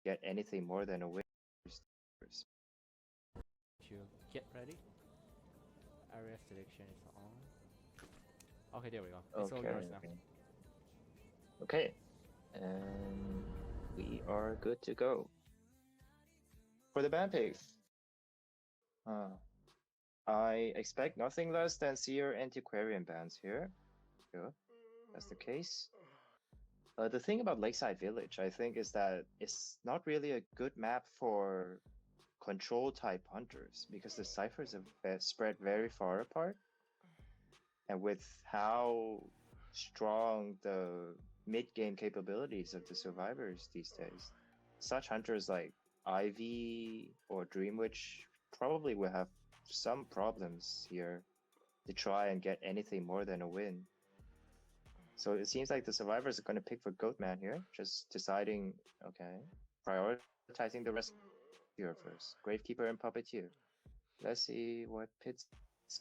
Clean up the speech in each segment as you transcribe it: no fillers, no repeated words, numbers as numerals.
get anything more than a win. To get ready. Area selection is on. Okay, there we go. It's all Okay, yours now. okay. And we are good to go. For the band picks, I expect nothing less than Seer Antiquarian bands here. Good, that's the case. The thing about Lakeside Village, I think, is that it's not really a good map for control type hunters because the ciphers are spread very far apart. And with how strong the mid game capabilities of the survivors these days, such hunters like Ivy or Dreamwitch probably will have some problems here to try and get anything more than a win. So it seems like the survivors are going to pick for Goatman here, just deciding, okay, prioritizing the rescuer first. Gravekeeper and Puppeteer. Let's see what Pit's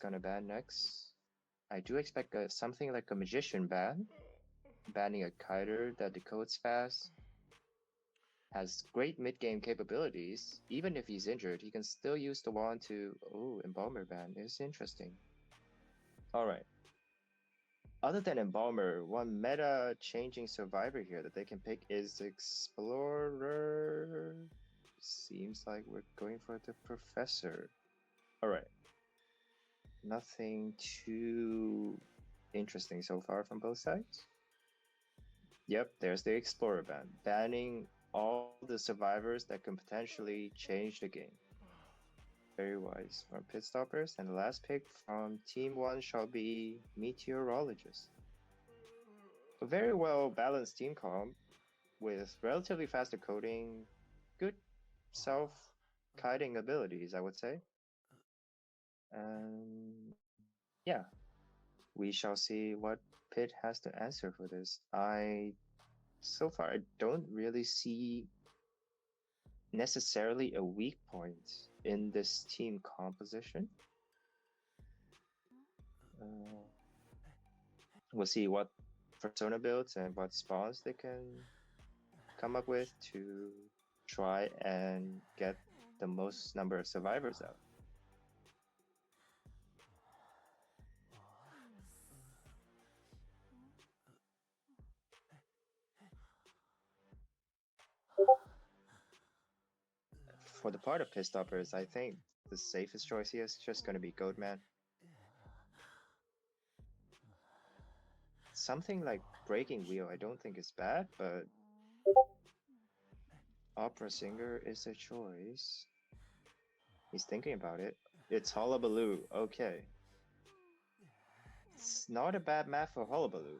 gonna ban next. I do expect something like a Magician ban, banning a Kiter that decodes fast. Has great mid-game capabilities. Even if he's injured, he can still use the wand to... Oh, Embalmer ban is interesting. Alright. Other than Embalmer, one meta-changing survivor here that they can pick is Explorer. Seems like we're going for the Professor. Alright. Nothing too interesting so far from both sides. Yep, there's the Explorer ban, banning all the survivors that can potentially change the game. Very wise from Pitstoppers, and the last pick from Team 1 shall be Meteorologist. A very well balanced team comp with relatively fast decoding, good self-kiting abilities, I would say. And yeah, we shall see what Pit has to answer for this. So far, I don't really see necessarily a weak point in this team composition. We'll see what persona builds and what spawns they can come up with to try and get the most number of survivors out. For the part of Pitstoppers, I think the safest choice here is just going to be Goatman. Something like Breaking Wheel I don't think is bad, but Opera Singer is a choice. He's thinking about it. It's Hullabaloo, okay. It's not a bad map for Hullabaloo.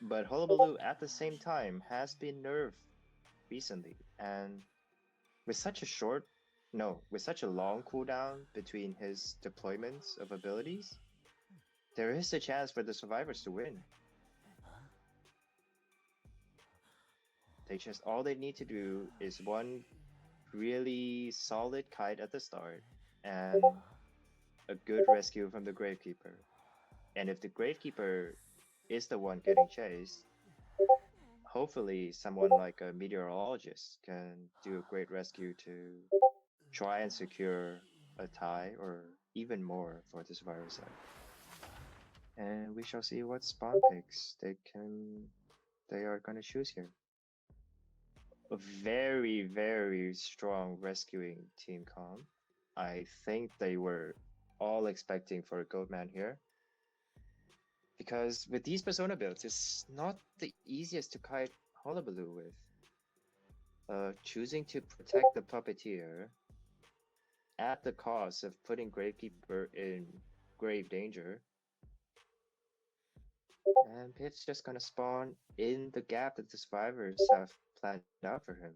But Hullabaloo at the same time has been nerfed recently, and with such a long cooldown between his deployments of abilities, there is a chance for the survivors to win. All they need to do is one really solid kite at the start and a good rescue from the Gravekeeper. And if the Gravekeeper is the one getting chased, hopefully someone like a Meteorologist can do a great rescue to try and secure a tie or even more for the survivor side. And we shall see what spawn picks they are gonna choose here. A very, very strong rescuing team comp. I think they were all expecting for a Goatman here. Because with these persona builds, it's not the easiest to kite Hullabaloo with. Choosing to protect the Puppeteer at the cost of putting Gravekeeper in grave danger. And Pit's just gonna spawn in the gap that the survivors have planned out for him.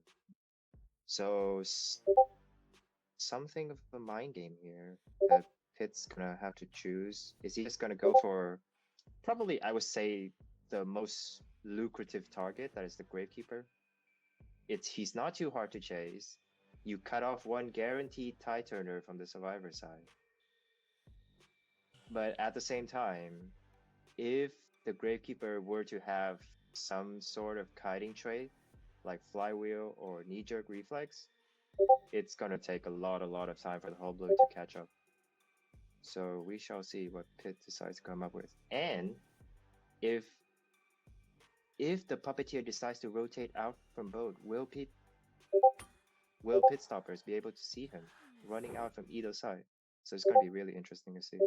So something of a mind game here that Pit's gonna have to choose. Is he just gonna go for probably, I would say, the most lucrative target, that is the Gravekeeper? He's not too hard to chase. You cut off one guaranteed tie turner from the survivor side. But at the same time, if the Gravekeeper were to have some sort of kiting trait, like flywheel or knee-jerk reflex, it's gonna take a lot of time for the whole blue to catch up. So we shall see what Pit decides to come up with. And if the puppeteer decides to rotate out from boat, will Pit stoppers be able to see him running out from either side? So it's gonna be really interesting to see.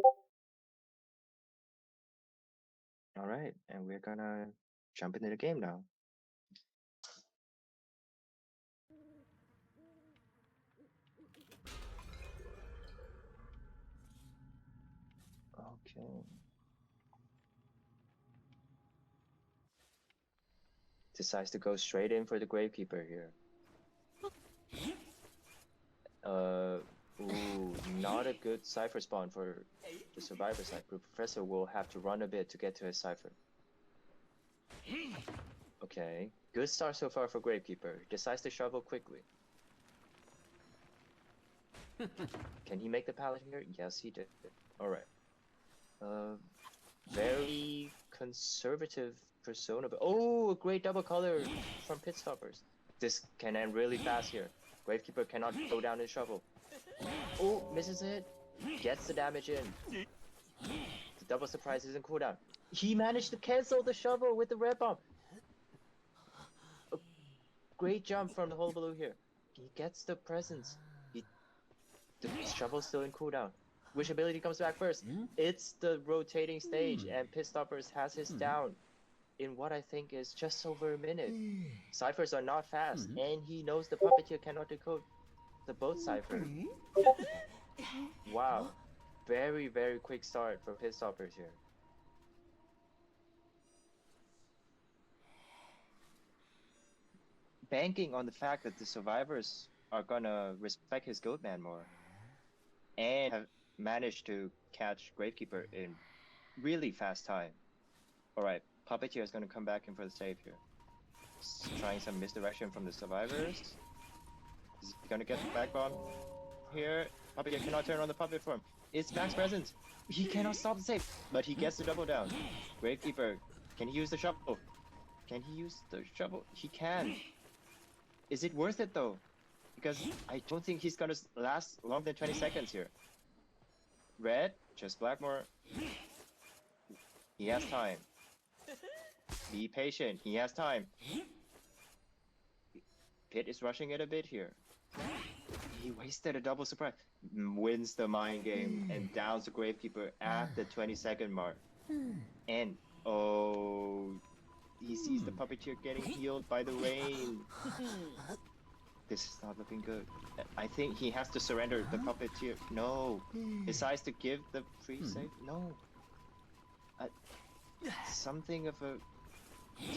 All right, and we're gonna jump into the game now. Okay. Decides to go straight in for the Gravekeeper here. Ooh, not a good Cypher spawn for the Survivor side. The Professor will have to run a bit to get to his Cypher. Okay, good start so far for Gravekeeper. Decides to shovel quickly. Can he make the pallet here? Yes, he did. Alright. Very conservative persona. Oh, a great double color from Pit Stoppers. This can end really fast here. Gravekeeper cannot go down his shovel. Oh, misses it. Gets the damage in. The double surprise isn't cooldown. He managed to cancel the shovel with the red bomb. A great jump from the hullabaloo here. He gets the presence. The shovel's still in cooldown. Which ability comes back first? It's the rotating stage, and Pit Stoppers has his down in what I think is just over a minute. Ciphers are not fast, and he knows the puppeteer cannot decode the boat cipher. Wow. Very quick start for Pit Stoppers here. Banking on the fact that the survivors are gonna respect his Goatman more and have managed to catch Gravekeeper in really fast time. Alright, Puppeteer is gonna come back in for the save here. Trying some misdirection from the survivors. Is he gonna get the back bomb here? Puppeteer cannot turn on the puppet form. It's Max presence. He cannot stop the save, but he gets the double down. Gravekeeper, can he use the shovel? Can he use the shovel? He can. Is it worth it though? Because I don't think he's gonna last longer than 20 seconds here. Red, just Blackmore. He has time. Be patient, he has time. Pit is rushing it a bit here. He wasted a double surprise. Wins the mind game and downs the Gravekeeper at the 20-second mark. And oh, he sees the Puppeteer getting healed by the rain. This is not looking good. I think he has to surrender the Puppeteer. No. Decides to give the free save. No. Something of a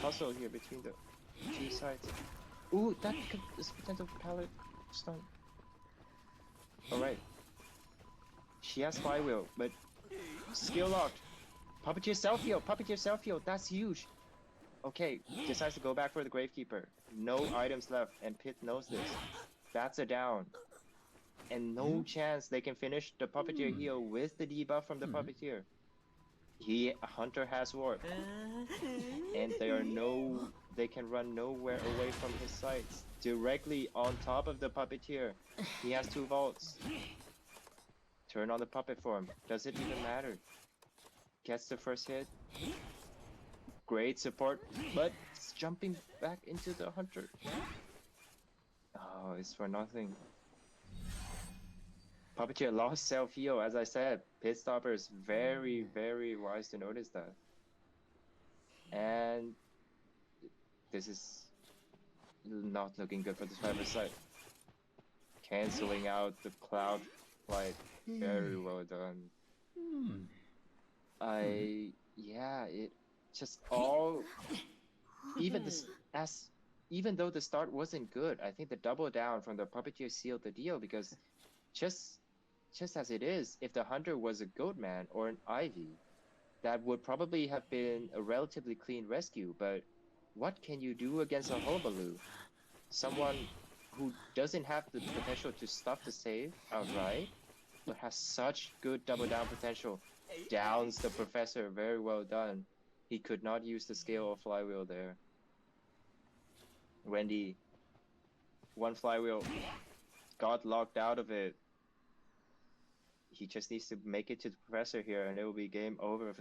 tussle here between the two sides. Ooh, that is potential pallet stun. Alright. She has flywheel, but skill locked. Puppeteer self-heal, Puppeteer self-heal, that's huge. Okay, decides to go back for the Gravekeeper. No items left, and Pit knows this. That's a down. And no chance they can finish the Puppeteer heal with the debuff from the Puppeteer. Hunter has warp. And they can run nowhere away from his sights. Directly on top of the Puppeteer. He has 2 vaults. Turn on the puppet form. Does it even matter? Gets the first hit. Great support, but it's jumping back into the Hunter. Oh, it's for nothing. Puppeteer lost self-heal, as I said. Pit Stopper is very wise to notice that. And this is not looking good for the Survivor side. Canceling out the Cloud Flight. Very well done. It just all, even though the start wasn't good, I think the double down from the Puppeteer sealed the deal, because just as it is, if the Hunter was a Goatman or an Ivy, that would probably have been a relatively clean rescue, but what can you do against a Hullabaloo? Someone who doesn't have the potential to stuff the save outright, but has such good double down potential. Downs the Professor, very well done. He could not use the scale or flywheel there. Wendy, one flywheel, got locked out of it. He just needs to make it to the professor here, and it will be game over.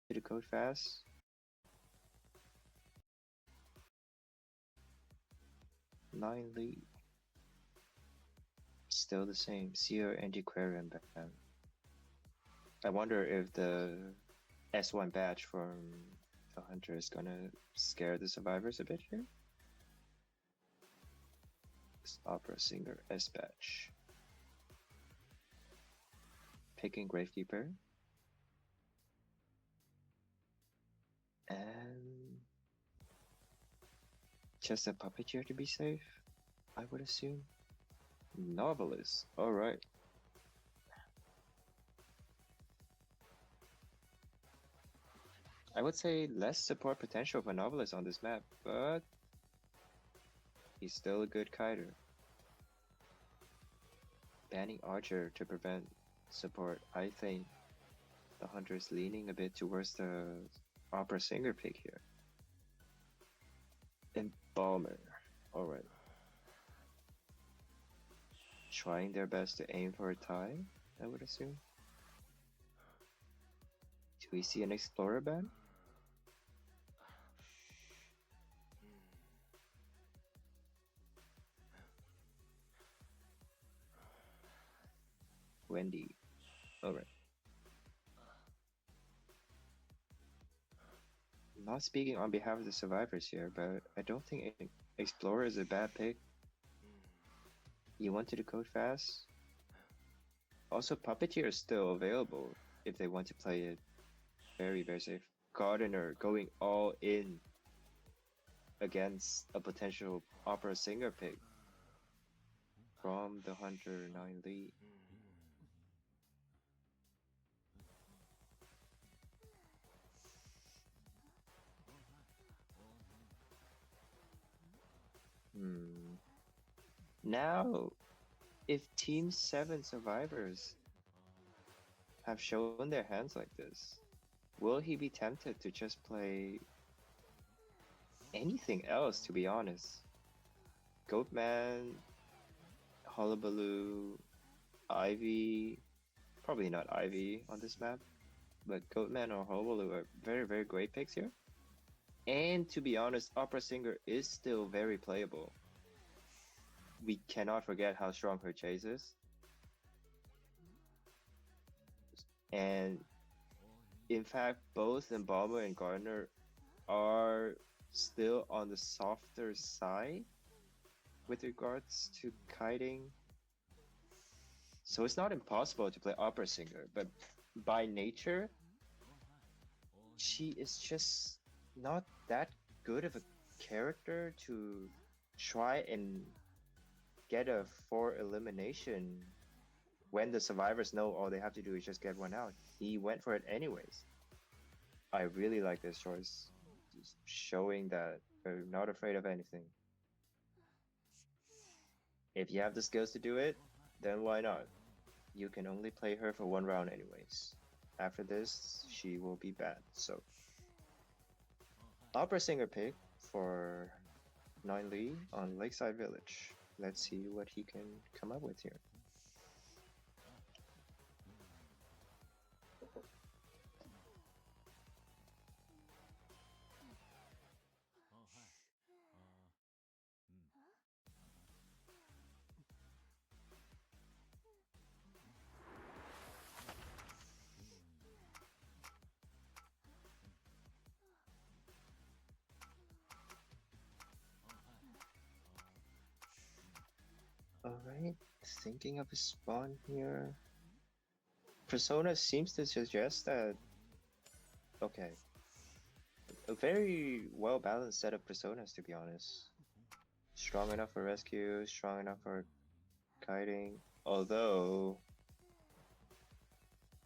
To the code fast. Nine lead. Still the same. Seer Antiquarian ban. I wonder if the S1 badge from the Hunter is gonna scare the survivors a bit here. This Opera Singer S badge. Picking Gravekeeper. And just a Puppeteer to be safe, I would assume. Novelist, alright. I would say less support potential for Novelist on this map, but he's still a good kiter. Banning Archer to prevent support, I think the Hunter is leaning a bit towards the Opera Singer pick here. Embalmer, alright. Trying their best to aim for a tie, I would assume. Do we see an Explorer ban? Wendy, alright. Not speaking on behalf of the survivors here, but I don't think Explorer is a bad pick. You wanted to code fast. Also, Puppeteer is still available if they want to play it very, very safe. Gardener going all in against a potential Opera Singer pick from the Hunter 9 lead. Now, if Team 7 survivors have shown their hands like this, will he be tempted to just play anything else, to be honest? Goatman, Hullabaloo, Ivy, probably not Ivy on this map, but Goatman or Hullabaloo are very, very great picks here. And to be honest, Opera Singer is still very playable. We cannot forget how strong her chase is. And in fact, both Embalmer and Gardner are still on the softer side with regards to kiting. So it's not impossible to play Opera Singer, but by nature, she is just not that good of a character to try and get a 4 elimination when the survivors know all they have to do is just get one out. He went for it anyways. I really like this choice, just showing that they're not afraid of anything. If you have the skills to do it, then why not? You can only play her for 1 round anyways. After this, she will be banned, so. Opera Singer pick for 9 Lee on Lakeside Village. Let's see what he can come up with here. Alright, thinking of a spawn here. Persona seems to suggest that Okay. A very well balanced set of personas, to be honest. Strong enough for rescue, strong enough for kiting. Although,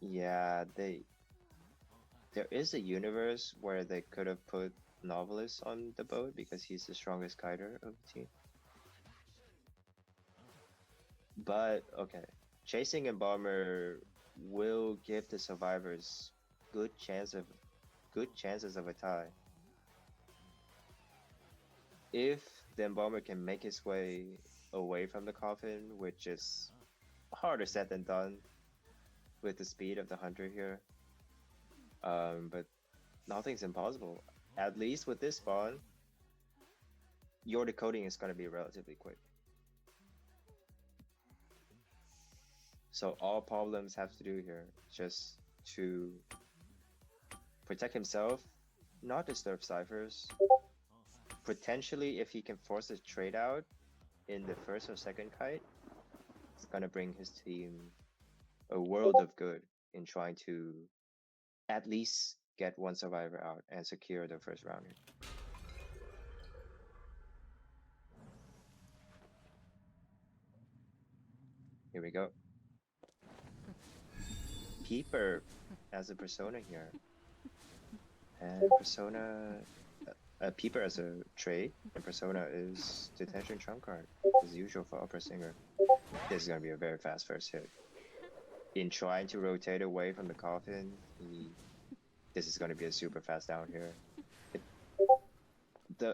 yeah, there is a universe where they could have put Novelist on the boat because he's the strongest kiter of the team. But okay, chasing Embalmer will give the survivors good chances of a tie. If the Embalmer can make his way away from the coffin, which is harder said than done with the speed of the hunter here. But nothing's impossible. At least with this spawn, your decoding is going to be relatively quick. So all problems have to do here just to protect himself, not disturb ciphers. Potentially, if he can force a trade out in the first or second kite, it's gonna bring his team a world of good in trying to at least get one survivor out and secure the first round here. Here we go. Peeper as a persona here. And persona, Peeper as a trade, and persona is detention trump card, as usual for opera singer. This is gonna be a very fast first hit. In trying to rotate away from the coffin, this is gonna be a super fast down here.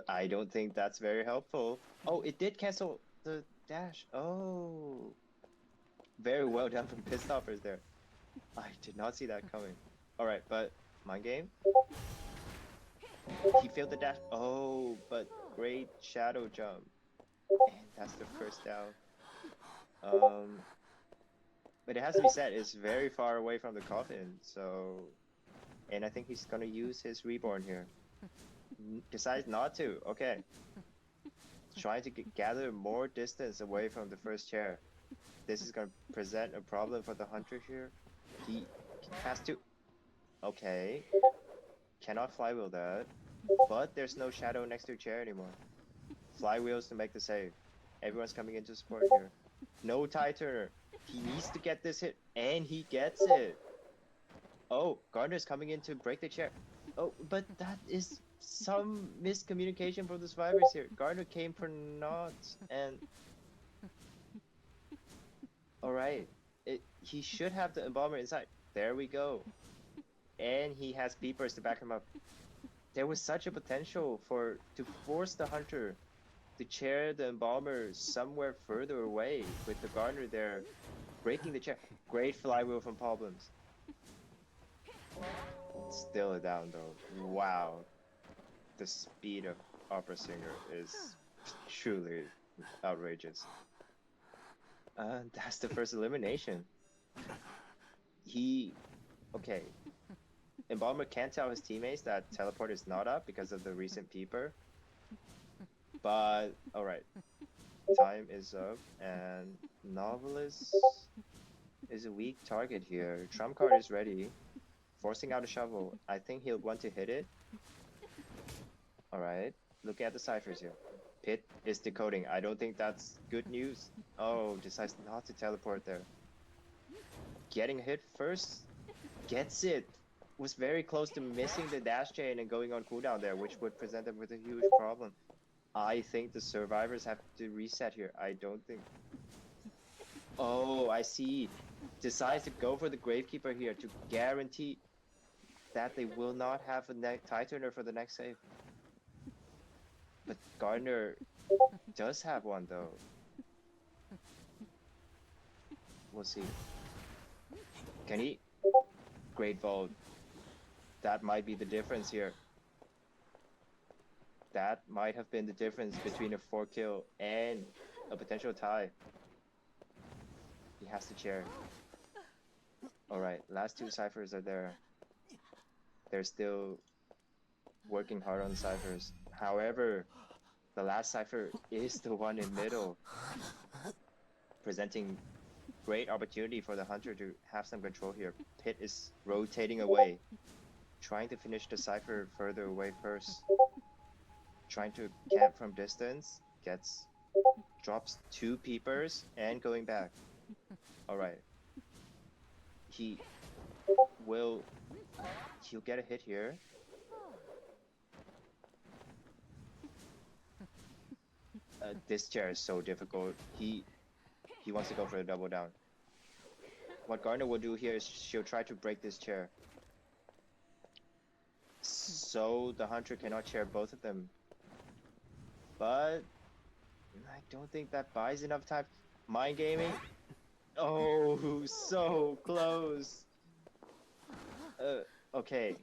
I don't think that's very helpful. Oh, it did cancel the dash. Oh, very well done from Pisthoppers there. I did not see that coming. All right, but mind game. He failed the dash. Oh, but great shadow jump, and that's the first down. But it has to be said, it's very far away from the coffin, so, and I think he's gonna use his reborn here. Decides not to. Okay. Trying to gather more distance away from the first chair. This is gonna present a problem for the hunter here. He has to. Okay. Cannot flywheel that. But there's no shadow next to chair anymore. Flywheels to make the save. Everyone's coming into support here. No tie turner. He needs to get this hit, and he gets it. Oh, Gardner's coming in to break the chair. Oh, but that is some miscommunication from the survivors here. Gardner came for naught, and all right, he should have the embalmer inside. There we go, and he has beepers to back him up. There was such a potential to force the hunter to chair the embalmer somewhere further away with the Gardner there, breaking the chair. Great flywheel from Problems. Still a down though. Wow. The speed of Opera Singer is truly outrageous. That's the first elimination. Okay. Embalmer can't tell his teammates that teleport is not up because of the recent peeper. But, alright. Time is up, and Novelist is a weak target here. Trump card is ready. Forcing out a shovel. I think he'll want to hit it. Alright. Look at the ciphers here. Pit is decoding. I don't think that's good news. Oh, decides not to teleport there. Getting a hit first. Gets it. Was very close to missing the dash chain and going on cooldown there, which would present them with a huge problem. I think the survivors have to reset here. I don't think... Oh, I see. Decides to go for the Gravekeeper here to guarantee that they will not have a tie turner for the next save. But Gardner does have one though. We'll see. Can he? Great vault. That might be the difference here. That might have been the difference between a 4-kill and a potential tie. He has to chair. Alright, last two ciphers are there. They're still working hard on ciphers. However, the last cipher is the one in middle, presenting great opportunity for the hunter to have some control here. Pit is rotating away, trying to finish the cipher further away first. Trying to camp from distance, drops 2 peepers and going back. Alright. He'll get a hit here. This chair is so difficult. He wants to go for a double down. What Gardner will do here is she'll try to break this chair. So the hunter cannot chair both of them. But I don't think that buys enough time. Mind gaming. Oh, so close. Okay.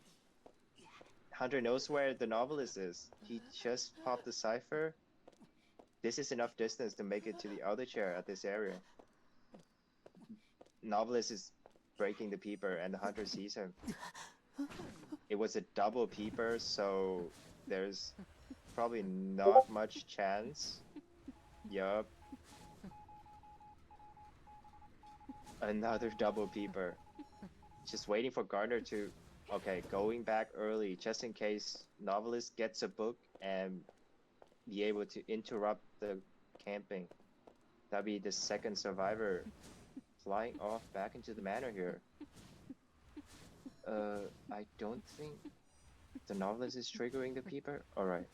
Hunter knows where the novelist is. He just popped the cipher. This is enough distance to make it to the other chair at this area. Novelist is breaking the peeper and the hunter sees him. It was a double peeper, so there's probably not much chance. Yup. Another double peeper. Just waiting for Gardner to... Okay, going back early just in case novelist gets a book and be able to interrupt the camping. That'd be the second survivor flying off back into the manor here. I don't think the novelist is triggering the peeper. Alright.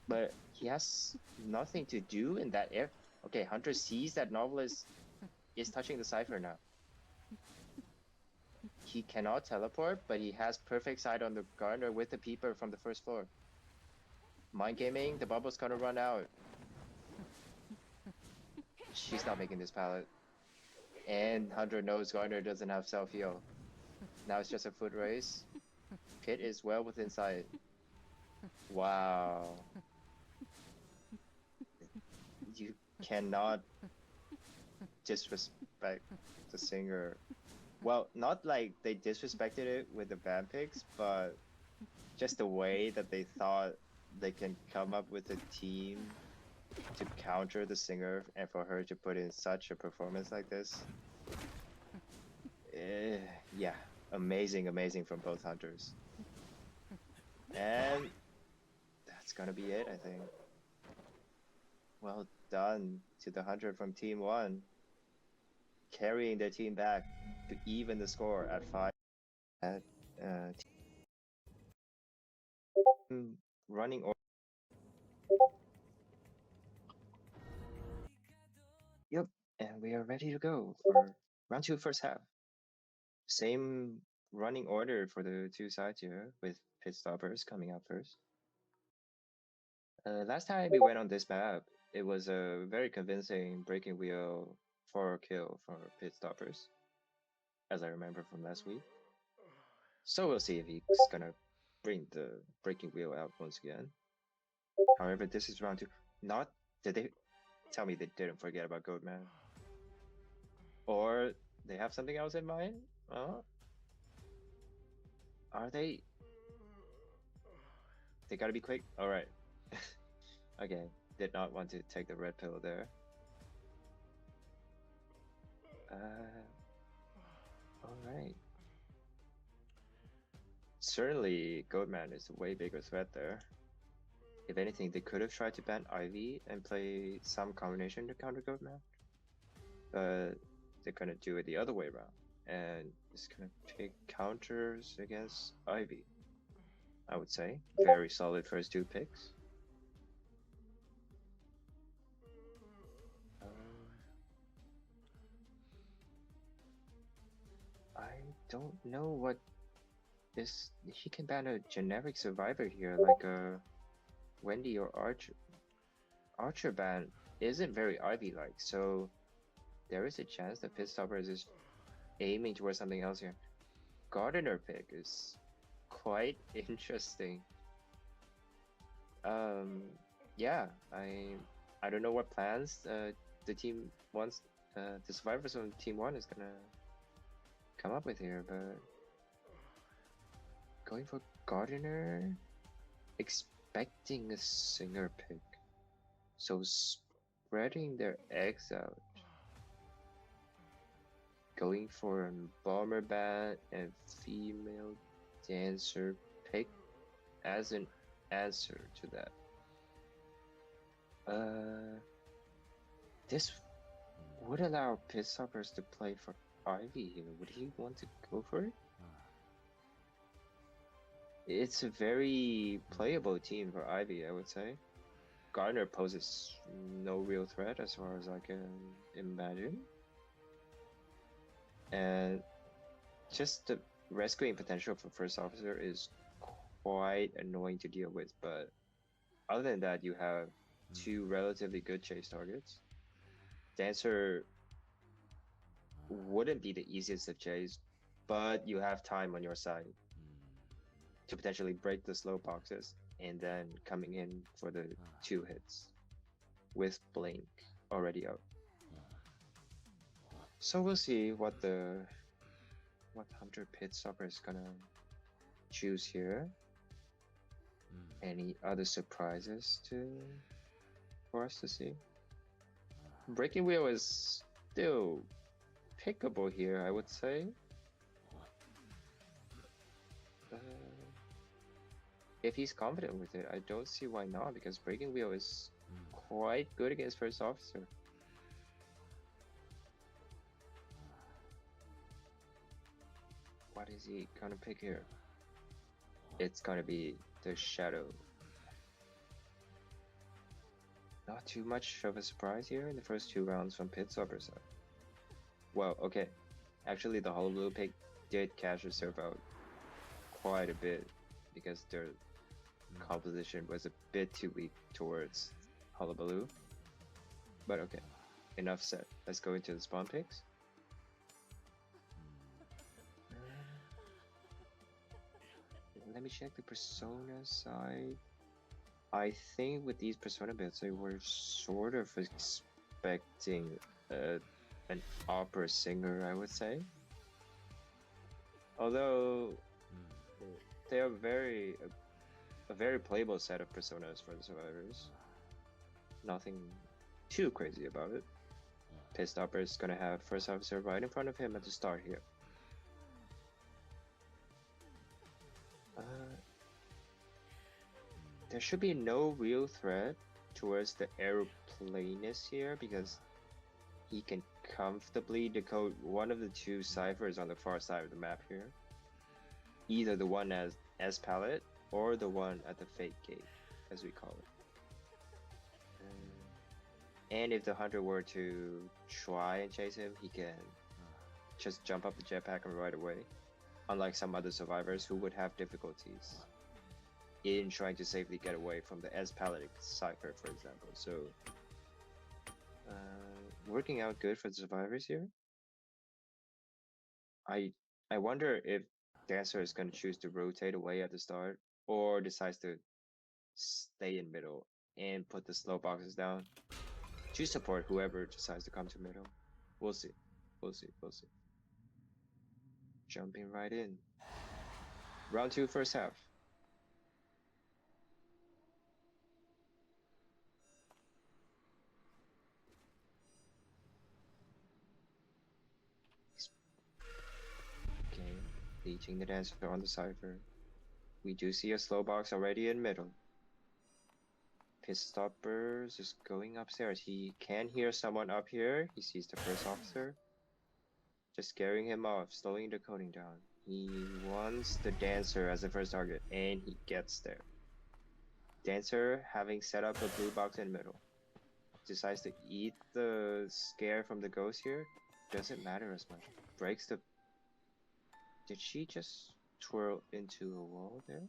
But he has nothing to do in that area. Okay, Hunter sees that novelist is touching the cipher now. He cannot teleport, but he has perfect sight on the Gardner with the peeper from the first floor. Mind gaming, the bubble's gonna run out. She's not making this pallet. And Hunter knows Gardner doesn't have self-heal. Now it's just a foot race. Pit is well within sight. Wow. You cannot disrespect the singer. Well, not like they disrespected it with the band picks, but just the way that they thought they can come up with a team to counter the singer and for her to put in such a performance like this. Yeah, amazing from both hunters. And that's gonna be it, I think. Well done to the hunter from Team 1, carrying their team back to even the score at 5. At running order. Yep, and we are ready to go for round 2 first half. Same running order for the two sides here, with pit stoppers coming out first. Last time we went on this map, it was a very convincing breaking wheel for kill for pit stoppers, as I remember from last week. So we'll see if he's gonna bring the breaking wheel out once again. However, this is round 2. Did they tell me they didn't forget about Goatman? Or they have something else in mind? Are they? They gotta be quick. Alright. Okay, did not want to take the red pill there. Alright. Certainly, Goatman is a way bigger threat there. If anything, they could have tried to ban Ivy and play some combination to counter Goatman. But they're gonna do it the other way around. And just gonna pick counters against Ivy. I would say. Very solid first 2 picks. I don't know what this... He can ban a generic survivor here, like a Wendy or Archer. Archer ban isn't very Ivy-like, so there is a chance that Pit Stopper is just aiming towards something else here. Gardener pick is quite interesting. Yeah, I don't know what plans the team wants, the survivors on Team 1 is gonna come up with here, but going for Gardener, expecting a singer pick, so spreading their eggs out, going for a bomber bat and female Dancer pick as an answer to that. This would allow pit stoppers to play for Ivy here. Would he want to go for it? It's a very playable team for Ivy, I would say. Gardner poses no real threat as far as I can imagine. And just the rescuing potential for first officer is quite annoying to deal with, but other than that, you have two relatively good chase targets. Dancer wouldn't be the easiest to chase, but you have time on your side to potentially break the slow boxes and then coming in for the 2 hits with Blink already out. So we'll see what Hunter pit stopper is gonna choose here. Any other surprises for us to see? Breaking wheel is still pickable here, I would say. If he's confident with it, I don't see why not, because breaking wheel is quite good against first officer. What is he gonna pick here? It's gonna be the shadow. Not too much of a surprise here in the first 2 rounds from pit stopper side. Well, okay. Actually, the Hullabaloo pick did cash itself out quite a bit because their composition was a bit too weak towards Hullabaloo. But okay, enough said. Let's go into the spawn picks. Let me check the persona side. I think with these persona builds, they were sort of expecting an opera singer, I would say. Although they are a very playable set of personas for the survivors. Nothing too crazy about it. Pit stopper is gonna have first officer right in front of him at the start here. There should be no real threat towards the aeroplanist here because he can comfortably decode one of the 2 ciphers on the far side of the map here. Either the one as S-palette or the one at the fake gate, as we call it. And if the hunter were to try and chase him, he can just jump up the jetpack and right away, unlike some other survivors who would have difficulties in trying to safely get away from the S-palette cipher, for example. So, working out good for the survivors here. I wonder if Dancer is going to choose to rotate away at the start or decides to stay in middle and put the slow boxes down to support whoever decides to come to middle. We'll see. We'll see. We'll see. Jumping right in. Round 2, first half. Okay, leeching the dancer on the cipher. We do see a slow box already in middle. Pit stoppers is going upstairs. He can hear someone up here. He sees the first officer. Just scaring him off, slowing the coding down. He wants the dancer as the first target, and he gets there. Dancer, having set up a blue box in middle, decides to eat the scare from the ghost here. Doesn't matter as much. Breaks the... Did she just twirl into a wall there?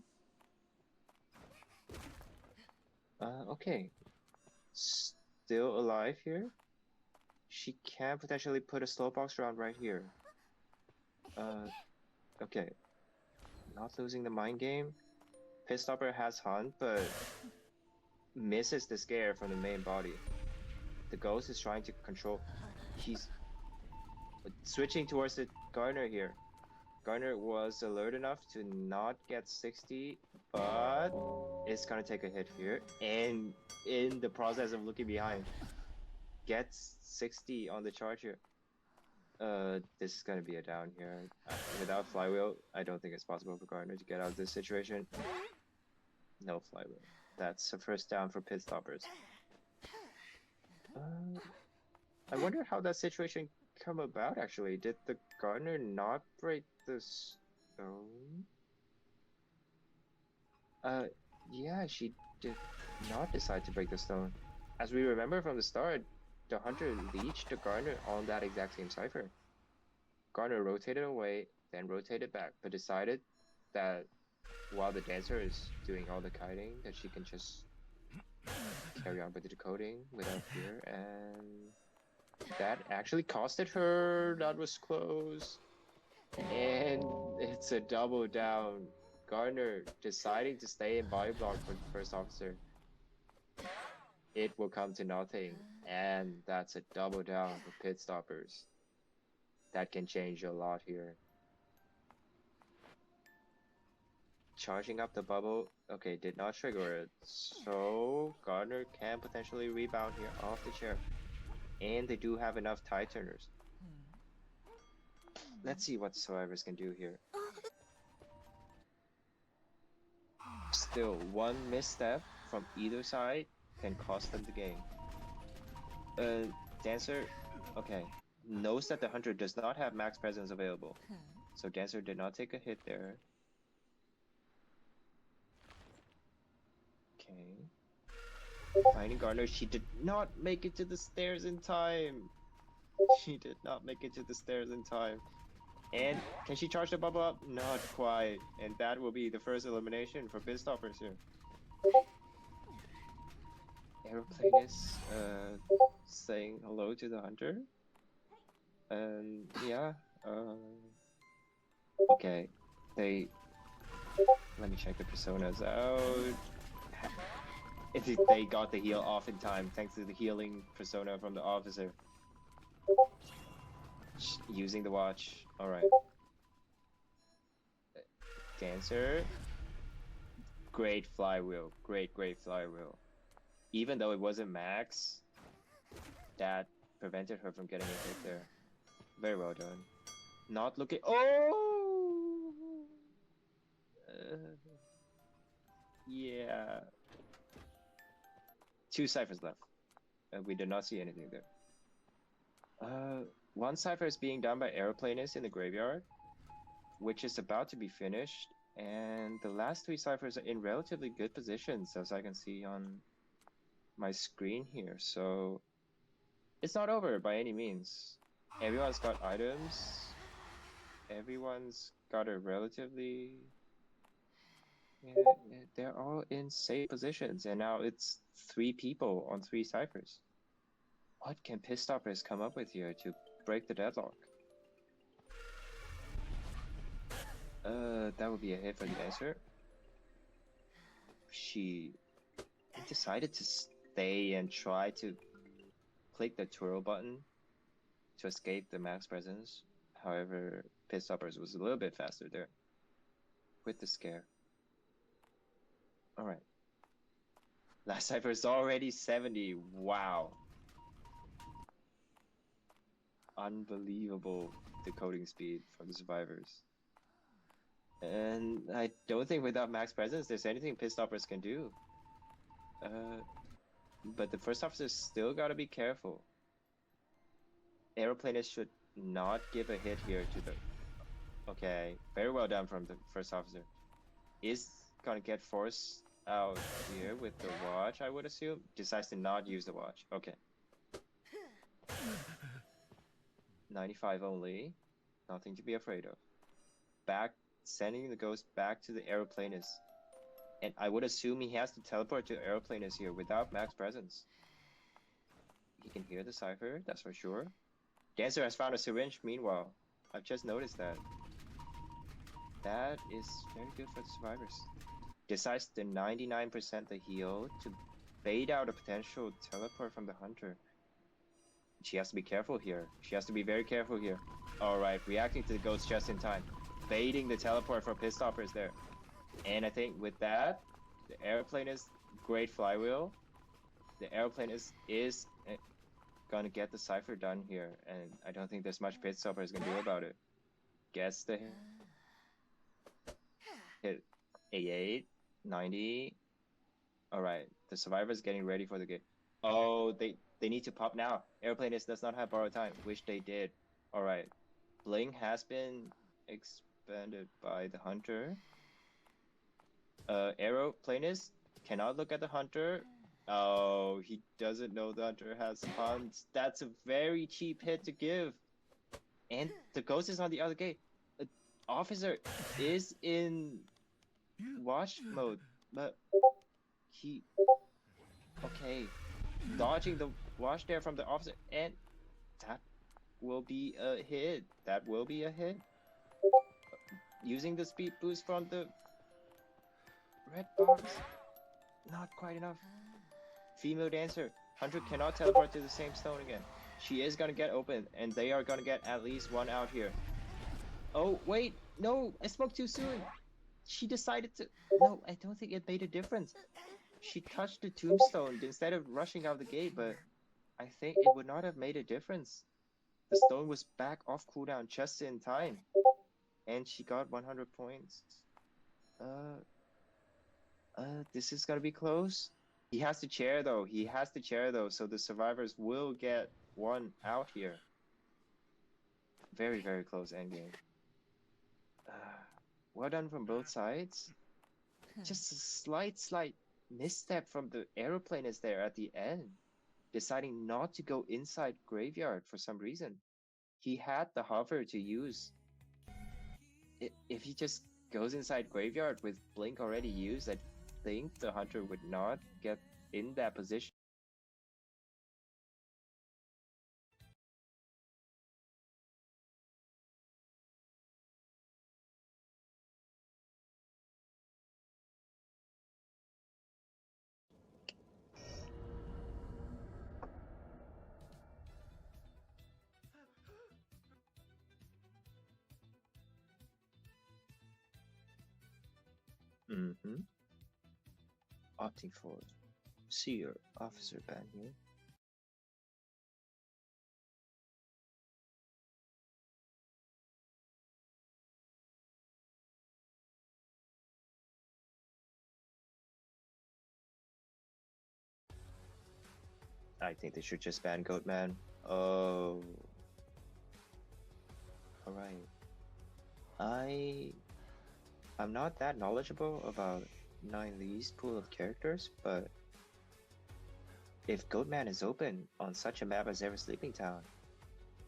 Okay. Still alive here. She can potentially put a slow box round right here. Okay. Not losing the mind game. Pit stopper has hunt, but misses the scare from the main body. The ghost is trying to control. He's switching towards the Gardner here. Gardner was alert enough to not get 60, but it's gonna take a hit here. And in the process of looking behind, gets 60 on the charge here. This is gonna be a down here. Without flywheel, I don't think it's possible for Gardner to get out of this situation. No flywheel. That's a first down for pit stoppers. I wonder how that situation come about actually. Did the Gardner not break the stone? Yeah, she did not decide to break the stone. As we remember from the start, the hunter leached the Gardner on that exact same cipher. Gardner rotated away, then rotated back, but decided that while the dancer is doing all the kiting, that she can just carry on with the decoding without fear, and that actually costed her. That was close. And it's a double down. Gardner deciding to stay in body block for the first officer. It will come to nothing, and that's a double down for pit stoppers. That can change a lot here. Charging up the bubble. Okay, did not trigger it. So Gardner can potentially rebound here off the chair. And they do have enough tie turners. Let's see what survivors can do here. Still, one misstep from either side can cost them the game. Dancer, okay, knows that the hunter does not have max presence available. So Dancer did not take a hit there. Okay. Finding Gardner, she did not make it to the stairs in time. She did not make it to the stairs in time. And can she charge the bubble up? Not quite. And that will be the first elimination for pit stoppers here. Aeroplane is saying hello to the hunter. And yeah. Okay. Let me check the personas out. They got the heal off in time thanks to the healing persona from the officer. Using the watch. Alright. Dancer. Great flywheel. Great flywheel. Even though it wasn't max, that prevented her from getting a hit there. Very well done. Not looking. Oh! Yeah. 2 ciphers left. We did not see anything there. One cipher is being done by Aeroplanist in the graveyard, which is about to be finished, and the last 3 ciphers are in relatively good positions, as I can see on my screen here. So it's not over by any means. Everyone's got items. Everyone's got a relatively... they're all in safe positions, and now it's 3 people on 3 ciphers. What can pit stoppers come up with here to break the deadlock? That would be a hit for the dancer. She decided to stay and try to click the twirl button to escape the max presence. However, pit stoppers was a little bit faster there with the scare. Alright. Last cipher is already 70. Wow. Unbelievable decoding speed from the survivors. And I don't think without max presence there's anything pit stoppers can do. But the first officer still gotta be careful. Aeroplanist should not give a hit here to the... Okay, very well done from the first officer. Is gonna get forced out here with the watch, I would assume. Decides to not use the watch. Okay. 95 only. Nothing to be afraid of. Sending the ghost back to the Aeroplanist. And I would assume he has to teleport to Aeroplanist here without max presence. He can hear the cipher, that's for sure. Dancer has found a syringe meanwhile. I've just noticed that. That is very good for the survivors. Decides to 99% the heal to bait out a potential teleport from the hunter. She has to be careful here. She has to be very careful here. Alright, reacting to the ghost just in time. Baiting the teleport for pit stoppers there. And I think with that, the airplane is great flywheel. The airplane is gonna get the cipher done here, and I don't think there's much pit stopper is gonna do about it. Gets the hit 88, 90. Alright, the survivor's getting ready for the game. Oh, they need to pop now. Airplane does not have borrowed time, which they did. Alright. Bling has been expanded by the hunter. Aeroplanist cannot look at the hunter. Oh, he doesn't know the hunter has hunts. That's a very cheap hit to give. And the ghost is on the other gate. Officer is in watch mode, but he okay. Dodging the watch there from the officer, and that will be a hit. That will be a hit. Using the speed boost from the red box, not quite enough. Female dancer, Hunter cannot teleport to the same stone again. She is gonna get open, and they are gonna get at least one out here. Oh wait, no, I spoke too soon. She decided to. No, I don't think it made a difference. She touched the tombstone instead of rushing out the gate, but I think it would not have made a difference. The stone was back off cooldown just in time, and she got 100 points. This is gonna be close. He has to chair though. He has to chair though, so the survivors will get one out here. Very, very close endgame. Well done from both sides. Just a slight misstep from the aeroplane is there at the end, deciding not to go inside graveyard for some reason. He had the hover to use. If he just goes inside graveyard with blink already used, I think the hunter would not get in that position. Opting for seer officer ban here. I think they should just ban Goatman. Oh. Alright. I'm not that knowledgeable about 9Lee's pool of characters, but if Goatman is open on such a map as Ever Sleeping Town,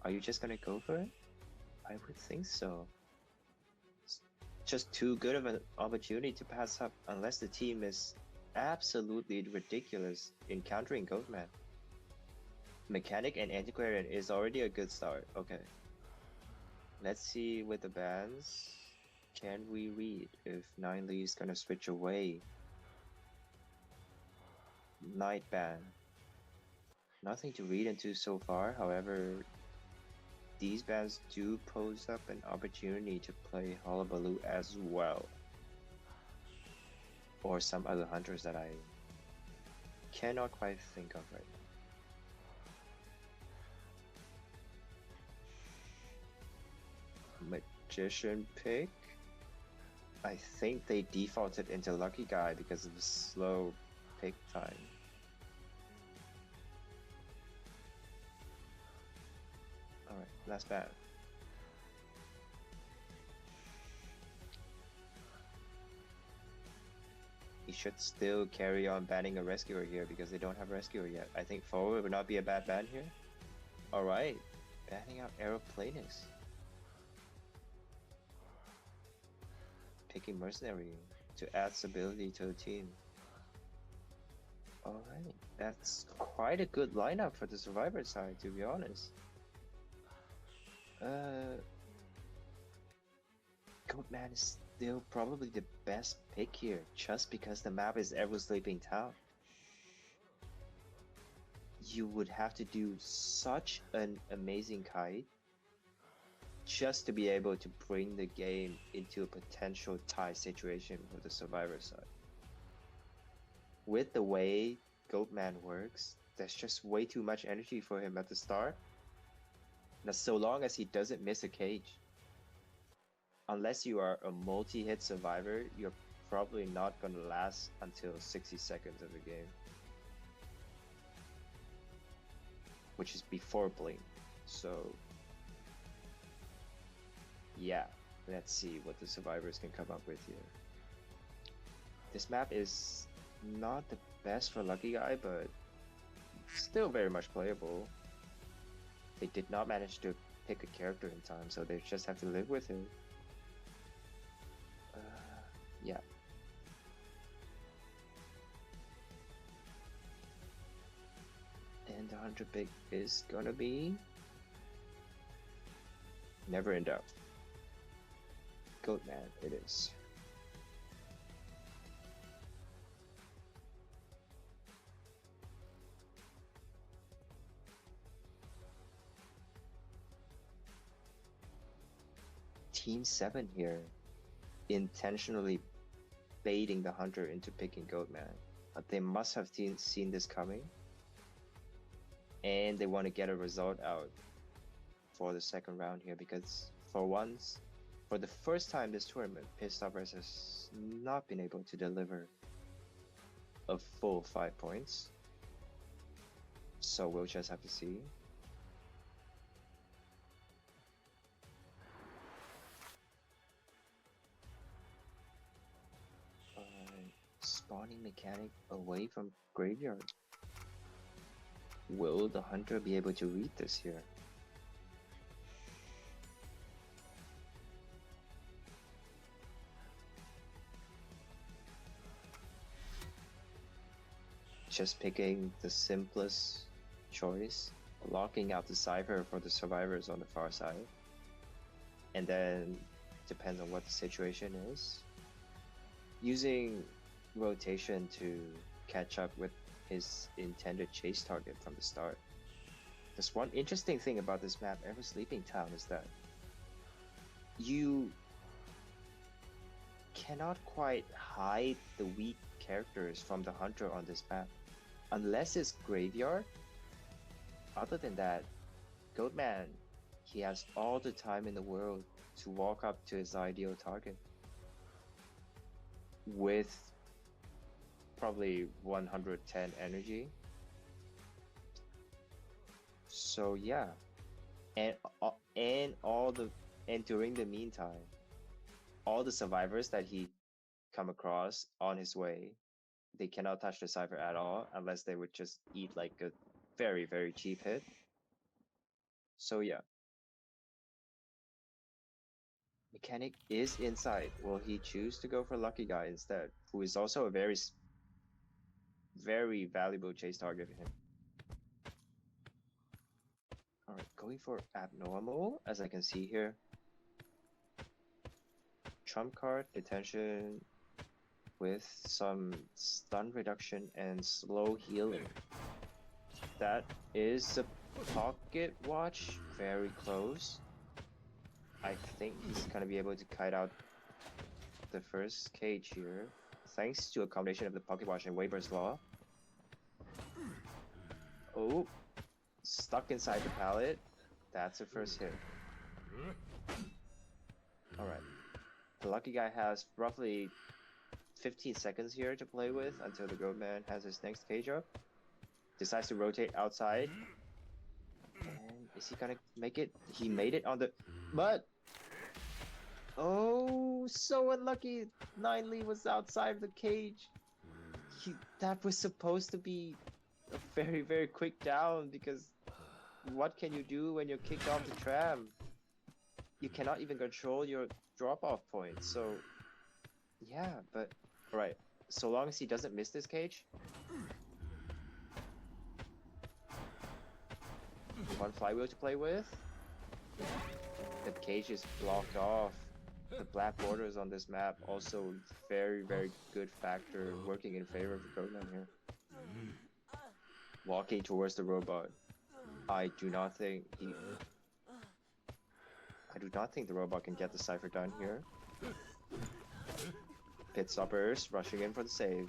are you just gonna go for it? I would think so. It's just too good of an opportunity to pass up unless the team is absolutely ridiculous in countering Goatman. Mechanic and Antiquarian is already a good start. Okay. Let's see with the bans. Can we read if 9Lee is gonna switch away? Night ban. Nothing to read into so far, however, these bans do pose up an opportunity to play Hullabaloo as well. Or some other hunters that I cannot quite think of right now. Magician pick. I think they defaulted into Lucky Guy because of the slow pick time. Alright, last ban. He should still carry on banning a rescuer here because they don't have a rescuer yet. I think forward would not be a bad ban here. Alright, banning out Aeroplanist. Picking Mercenary to add stability to the team. Alright, that's quite a good lineup for the Survivor side, to be honest. Goatman is still probably the best pick here, just because the map is Ever Sleeping Town. You would have to do such an amazing kite just to be able to bring the game into a potential tie situation with the Survivor side. With the way Goatman works, there's just way too much energy for him at the start. Now, so long as he doesn't miss a cage, unless you are a multi-hit survivor, you're probably not going to last until 60 seconds of the game, which is before blink. So yeah, let's see what the survivors can come up with here. This map is not the best for Lucky Guy, but still very much playable. They did not manage to pick a character in time, so they just have to live with it. Yeah. And the 100 pick is gonna be never in doubt. Goatman, it is. Team7 here, intentionally baiting the hunter into picking Goatman. They must have seen this coming, and they want to get a result out for the second round here, because for once, for the first time this tournament, Pitstoppers has not been able to deliver a full 5 points. So we'll just have to see. Spawning mechanic away from graveyard. Will the hunter be able to read this here? Just picking the simplest choice, locking out the cipher for the survivors on the far side, and then depends on what the situation is, using rotation to catch up with his intended chase target from the start. There's one interesting thing about this map, Ever Sleeping Town, is that you cannot quite hide the weak characters from the hunter on this map unless it's graveyard. Other than that, Goatman, he has all the time in the world to walk up to his ideal target with probably 110 energy. So yeah, and during the meantime, all the survivors that he come across on his way, they cannot touch the cipher at all unless they would just eat like a very, very cheap hit. So yeah, mechanic is inside. Will he choose to go for Lucky Guy instead, who is also a very, very valuable chase target for him? Alright, going for abnormal, as I can see here. Trump card, detention with some stun reduction and slow healing. That is a pocket watch, very close. I think he's gonna be able to kite out the first cage here, thanks to a combination of the pocket watch and Weber's Law. Oh, stuck inside the pallet. That's a first hit. Alright. The Lucky Guy has roughly 15 seconds here to play with until the Goatman has his next cage up. Decides to rotate outside. And is he gonna make it? He made it on the... But... Oh, so unlucky. Ninely was outside of the cage. That was supposed to be a very, very quick down, because what can you do when you're kicked off the tram? You cannot even control your drop-off point. So, yeah, but... Right, so long as he doesn't miss this cage. One flywheel to play with. The cage is blocked off. The black borders on this map also very, very good factor working in favor of the Goatman here. Walking towards the robot. I do not think the robot can get the cipher done here. Pitstoppers rushing in for the save.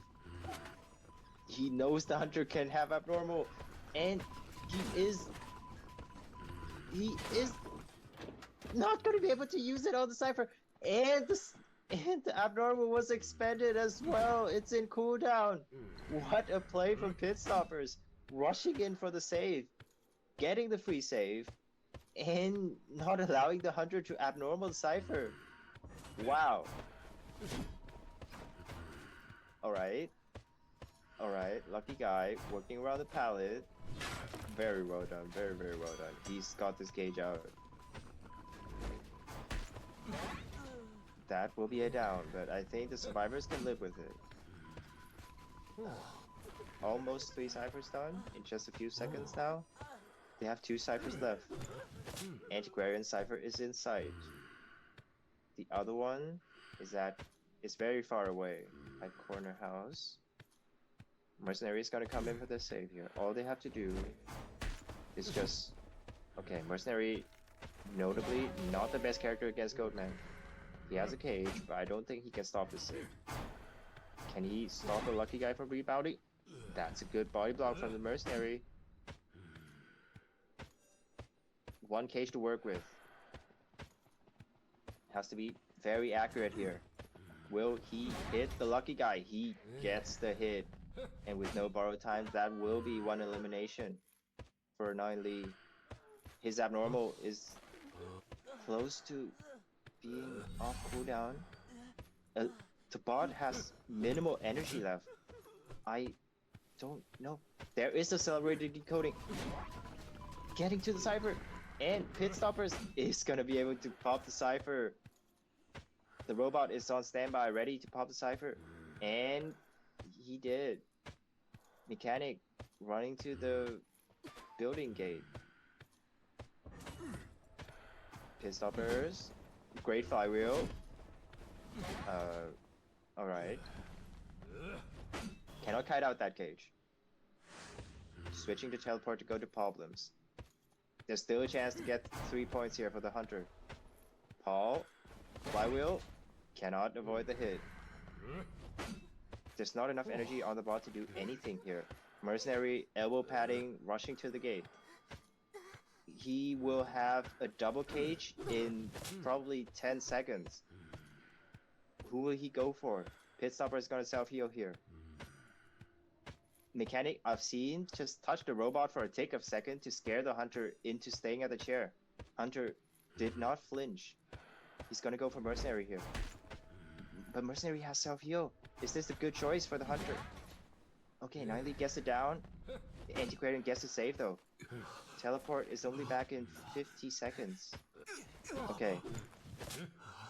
He knows the hunter can have abnormal. And he is not going to be able to use it on the Cypher. And the abnormal was expended as well. It's in cooldown. What a play from Pit Stoppers. Rushing in for the save, getting the free save, and not allowing the Hunter to abnormal Cypher. Wow. Alright, lucky guy, working around the pallet. Very well done, very well done. He's got this cage out. That will be a down, but I think the survivors can live with it. Almost 3 ciphers done in just a few seconds now. They have 2 ciphers left. Antiquarian cipher is in sight. The other one is very far away at corner house. Mercenary is gonna come in for the save here. All they have to do is just... Okay, Mercenary, notably not the best character against Goatman. He has a cage, but I don't think he can stop the save. Can he stop the lucky guy from rebounding? That's a good body block from the Mercenary. 1 cage to work with. Has to be very accurate here. Will he hit the lucky guy? He gets the hit. And with no borrow time, that will be 1 elimination for 9 Lee. His abnormal is close to being off cooldown. The bot has minimal energy left. I don't know. There is accelerated decoding. Getting to the Cypher. And Pit Stoppers is gonna be able to pop the Cypher. The robot is on standby, ready to pop the Cypher. And he did. Mechanic running to the building gate. Pit Stoppers. Great flywheel. Alright. Cannot kite out that cage. Switching to teleport to go to problems. There's still a chance to get 3 points here for the Hunter. Paul. Flywheel. Cannot avoid the hit. There's not enough energy on the bot to do anything here. Mercenary elbow padding, rushing to the gate. He will have a double cage in probably 10 seconds. Who will he go for? Pit Stopper is going to self-heal here. Mechanic, I've seen, just touch the robot for a tick of second to scare the Hunter into staying at the chair. Hunter did not flinch. He's going to go for Mercenary here. But Mercenary has self-heal. Is this a good choice for the Hunter? Okay, Niley gets it down. The Antiquarian gets to save though. Teleport is only back in 50 seconds. Okay.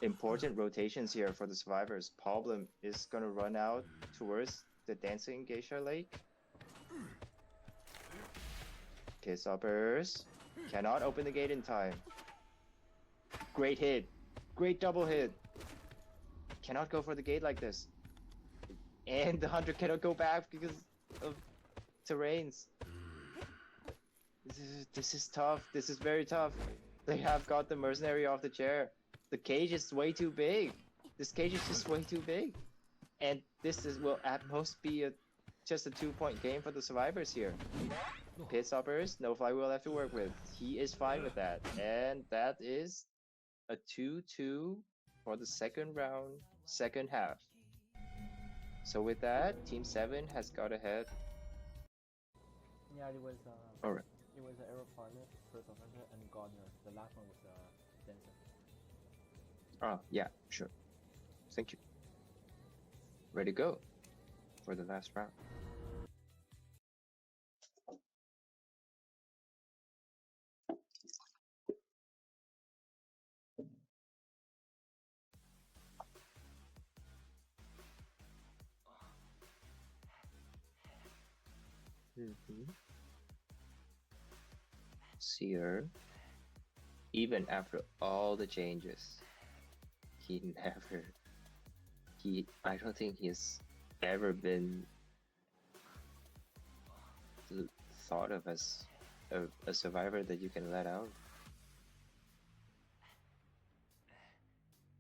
Important rotations here for the survivors. Problem is gonna run out towards the Dancing Geisha Lake. Pit Stoppers cannot open the gate in time. Great hit. Great double hit. Cannot go for the gate like this. And the Hunter cannot go back because of terrains. This is tough. This is very tough. They have got the Mercenary off the chair. The cage is way too big. This cage is just way too big. And will at most be just a 2-point game for the survivors here. Pit Stoppers, no flywheel left to work with. He is fine with that. And that is a 2-2 for the second round, second half. So with that, Team 7 has got ahead. Yeah, it was Alright. It was Arrow Pilot, Purple Hunter, and Gardner. The last one was Denson. Oh, yeah, sure. Thank you. Ready to go for the last round. Seer, even after all the changes, I don't think he's ever been thought of as a survivor that you can let out.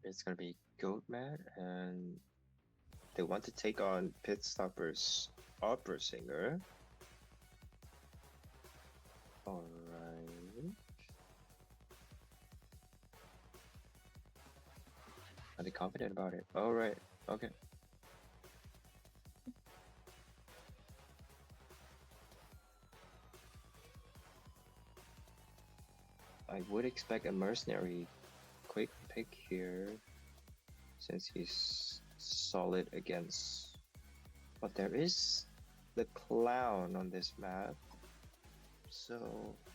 It's gonna be Goatman, and they want to take on Pit Stopper's Opera Singer. Alright. Are they confident about it? Alright, okay. I would expect a mercenary quick pick here, since he's solid against. But there is the clown on this map, so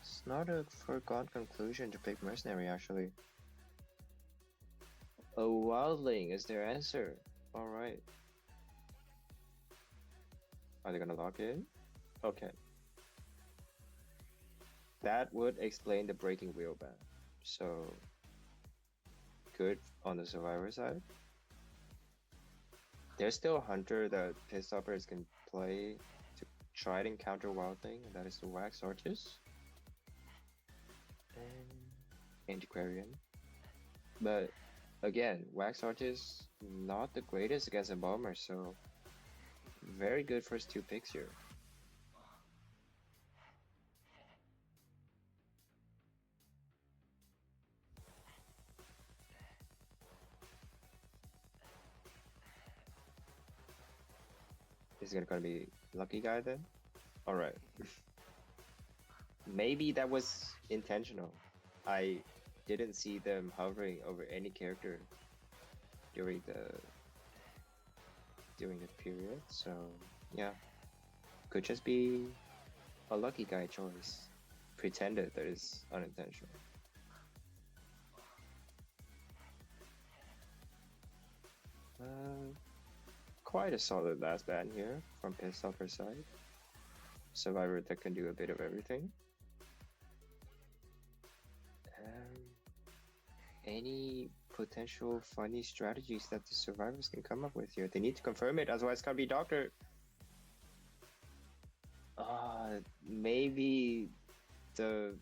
it's not a foregone conclusion to pick mercenary actually. A wildling is their answer. Alright. Are they gonna lock in? Okay. That would explain the breaking wheel ban. So good on the survivor side. There's still a hunter that Pisthoppers can play to try to encounter wildling, and that is the Wax Artist and Antiquarian. But again, Wax Artist not the greatest against a bomber, so very good first two picks here. Is it gonna be lucky guy then? Alright. Maybe that was intentional. I didn't see them hovering over any character during the period, so yeah. Could just be a lucky guy choice. Pretended that is unintentional. Quite a solid last ban here from Pistoffer's side. Survivor that can do a bit of everything. Any potential funny strategies that the survivors can come up with here? They need to confirm it, otherwise it's gonna be Doctor. Maybe the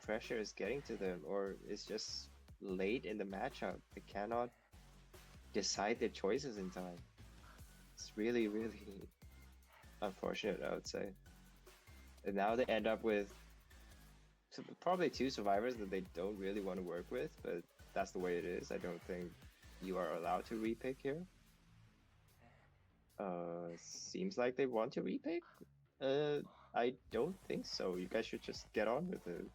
pressure is getting to them, or it's just late in the matchup. They cannot decide their choices in time. It's really, really unfortunate, I would say. And now they end up with probably two survivors that they don't really want to work with, but that's the way it is. I don't think you are allowed to repick here. Seems like they want to repick. I don't think so. You guys should just get on with it.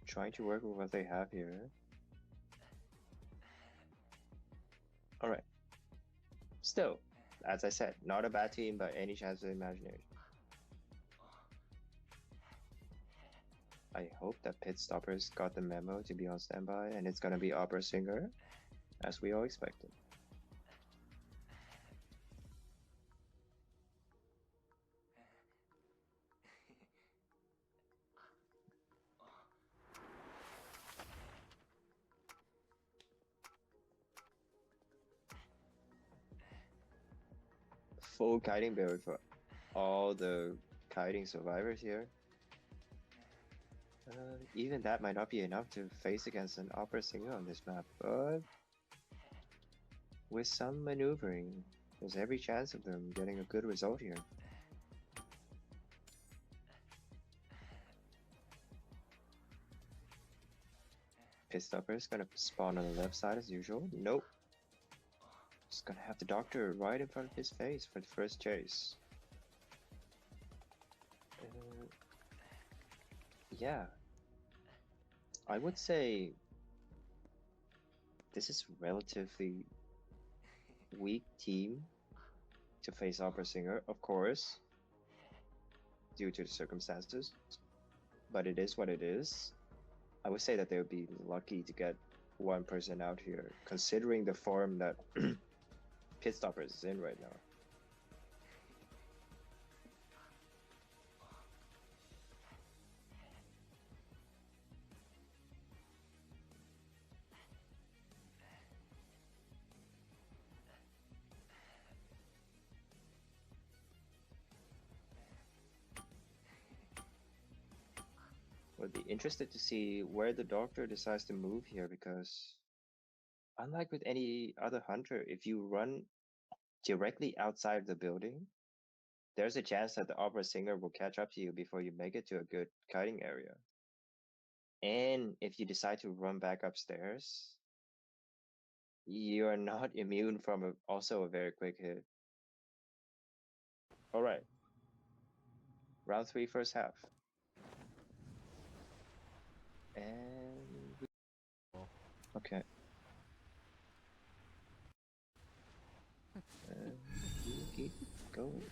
Trying to work with what they have here. Alright. Still, as I said, not a bad team by any chance of the imagination. I hope that Pit Stoppers got the memo to be on standby, and it's gonna be Opera Singer, as we all expected. Full kiting build for all the kiting survivors here. Even that might not be enough to face against an Opera Singer on this map, but with some maneuvering, there's every chance of them getting a good result here. Pistopper is gonna spawn on the left side as usual. Nope. Just gonna have the Doctor right in front of his face for the first chase. Yeah. I would say this is relatively weak team to face Opera Singer, of course, due to the circumstances, but it is what it is. I would say that they would be lucky to get one person out here, considering the form that Pit Stoppers is in right now. Would be interested to see where the doctor decides to move here, because unlike with any other hunter, if you run directly outside the building, there's a chance that the opera singer will catch up to you before you make it to a good kiting area. And if you decide to run back upstairs, you are not immune from also a very quick hit. All right. Round 3, first half. And okay. Keep going.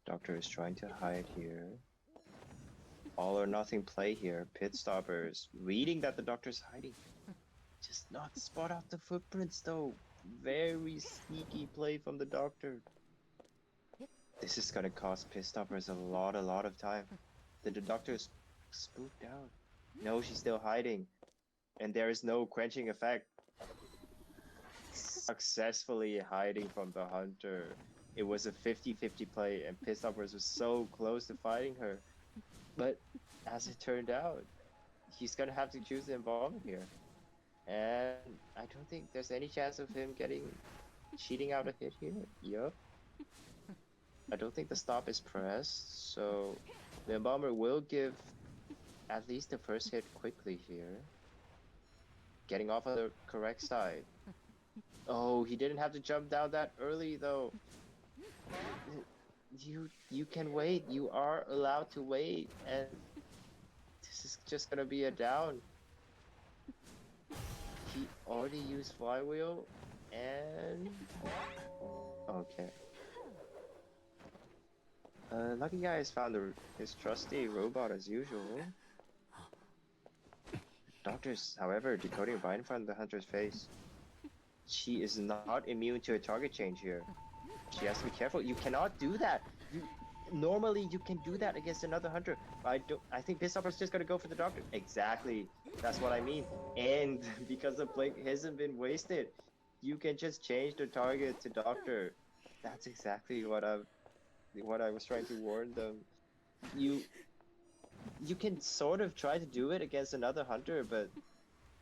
Doctor is trying to hide here. All or nothing play here. Pit stoppers reading that the doctor's hiding. Just not spot out the footprints though. Very sneaky play from the doctor. This is gonna cost pit stoppers a lot of time. The doctor's spooked out. No, she's still hiding. And there is no quenching effect. Successfully hiding from the hunter. It was a 50-50 play, and pit stoppers was so close to fighting her. But as it turned out, he's gonna have to choose the involvement here. And I don't think there's any chance of him cheating out a hit here. Yup. I don't think the stop is pressed, so the embalmer will give at least the first hit quickly here. Getting off on the correct side. Oh, he didn't have to jump down that early though. You can wait. You are allowed to wait, and this is just gonna be a down. He already used flywheel, and okay. Lucky guy has found his trusty robot as usual. Doctor's, however, decoding right in front of the hunter's face. She is not immune to a target change here. She has to be careful. You cannot do that. Normally you can do that against another hunter. I think this is just gonna go for the doctor. Exactly. That's what I mean. And because the blink hasn't been wasted, you can just change the target to doctor. That's exactly what I was trying to warn them. You can sort of try to do it against another hunter, but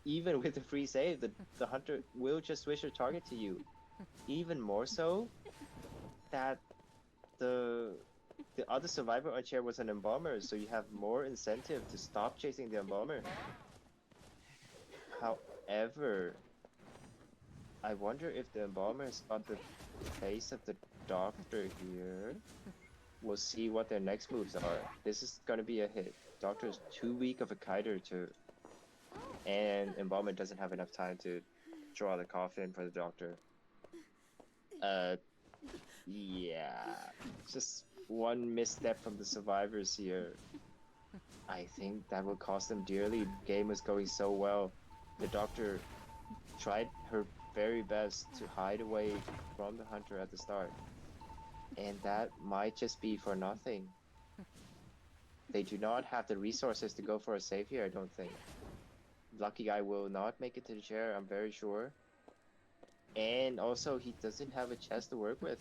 even with the free save, the hunter will just switch her target to you. Even more so that the other survivor on chair was an embalmer, so you have more incentive to stop chasing the embalmer. However, I wonder if the embalmer has got the face of the doctor here. We'll see what their next moves are. This is gonna be a hit. Doctor is too weak of a kiter and embalmer doesn't have enough time to draw the coffin for the doctor. Yeah, just one misstep from the survivors here. I think that will cost them dearly. The game was going so well. The doctor tried her very best to hide away from the hunter at the start. And that might just be for nothing. They do not have the resources to go for a save here, I don't think. Lucky guy will not make it to the chair, I'm very sure. And also, he doesn't have a chest to work with.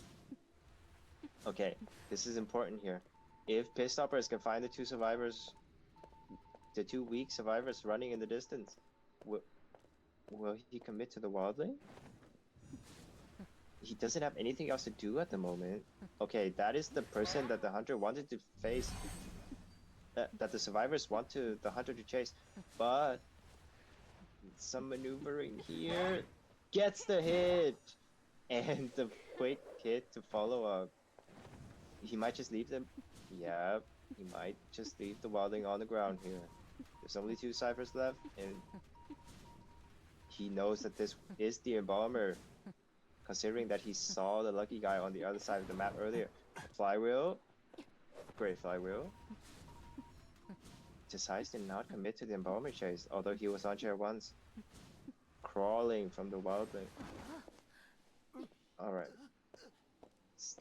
Okay, this is important here. If pit stoppers can find the two survivors, the two weak survivors running in the distance, will he commit to the wildling? He doesn't have anything else to do at the moment. Okay, that is the person that the hunter wanted to face, that the survivors want the hunter to chase, but some maneuvering here gets the hit, and the quick hit to follow up. He might just leave them. Yeah, he might just leave the wildling on the ground here. There's only two ciphers left, and he knows that this is the embalmer, considering that he saw the lucky guy on the other side of the map earlier. Flywheel. Great flywheel. Decides to not commit to the embalmer chase, although he was on chair once. Crawling from the wildling. Alright.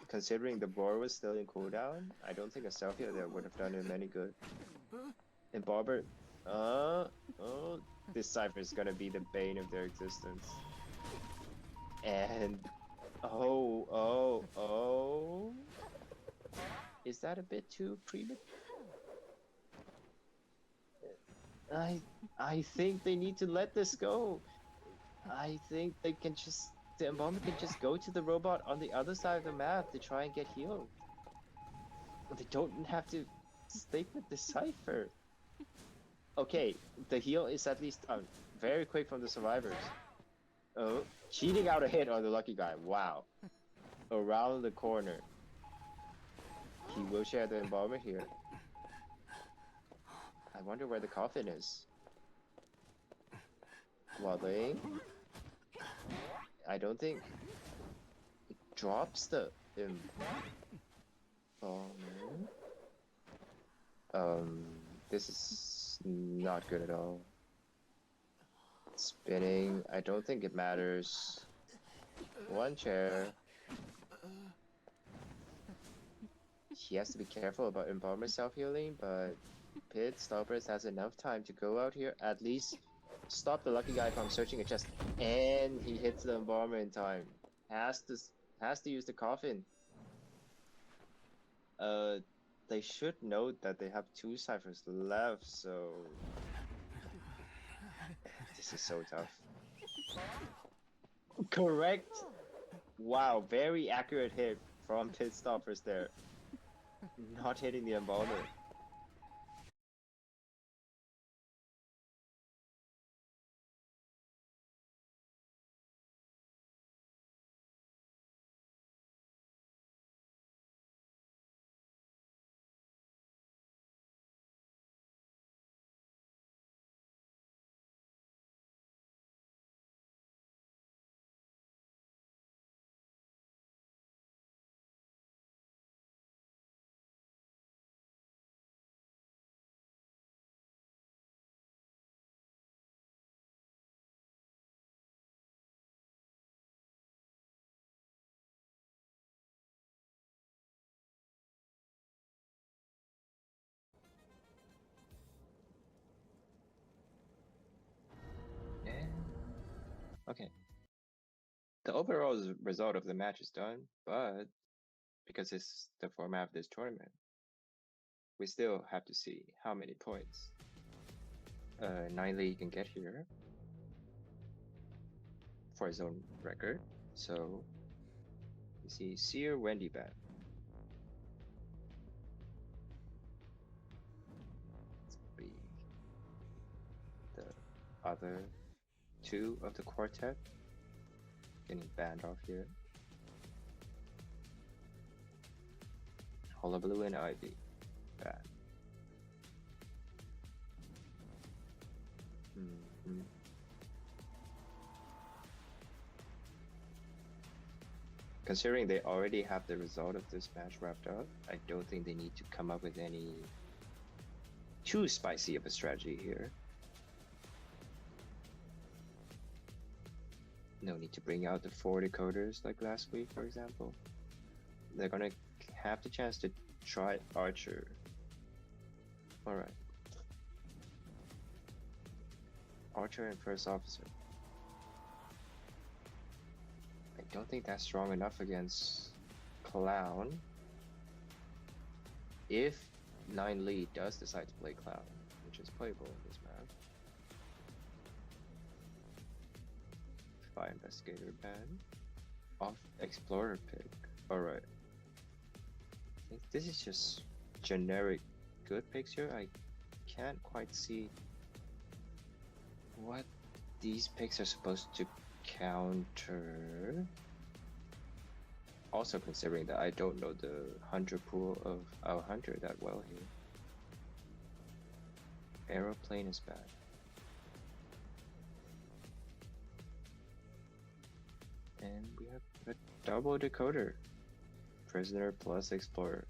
Considering the boar was still in cooldown, I don't think a selfie there would have done him any good. And Barber, this cipher is gonna be the bane of their existence. And oh, is that a bit too premature? I think they need to let this go. I think they can just the Embalmer can just go to the robot on the other side of the map to try and get healed. They don't have to stick with the Cypher. Okay, the heal is at least done. Very quick from the survivors. Oh, cheating out a hit on the lucky guy. Wow. Around the corner. He will share the Embalmer here. I wonder where the coffin is. Waddling. I don't think it drops the Embalmer. This is not good at all. Spinning, I don't think it matters. One chair. He has to be careful about Embalmer self-healing, but Pit Stoppers has enough time to go out here, at least stop the lucky guy from searching a chest, and he hits the Embalmer in time. Has to use the coffin. They should note that they have 2 ciphers left, so this is so tough. Correct. Wow, very accurate hit from Pit Stoppers there. Not hitting the Embalmer. Okay. The overall result of the match is done, but because it's the format of this tournament, we still have to see how many points 9 Lee can get here for his own record. So you see Seer Wendy Ban. Let's be the other 2 of the quartet getting banned off here. Hullabaloo and Ivy banned. Considering they already have the result of this match wrapped up, I don't think they need to come up with any too spicy of a strategy here. No need to bring out the 4 decoders like last week, for example. They're gonna have the chance to try Archer. Alright. Archer and First Officer. I don't think that's strong enough against Clown. If 9 Lee does decide to play Clown, which is playable in this map. 5 Investigator ban. Off Explorer pick. Alright. I think this is just generic good picks here. I can't quite see what these picks are supposed to counter. Also considering that I don't know the Hunter pool of our Hunter that well here. Aeroplane is bad. And we have a double decoder. Prisoner plus Explorer.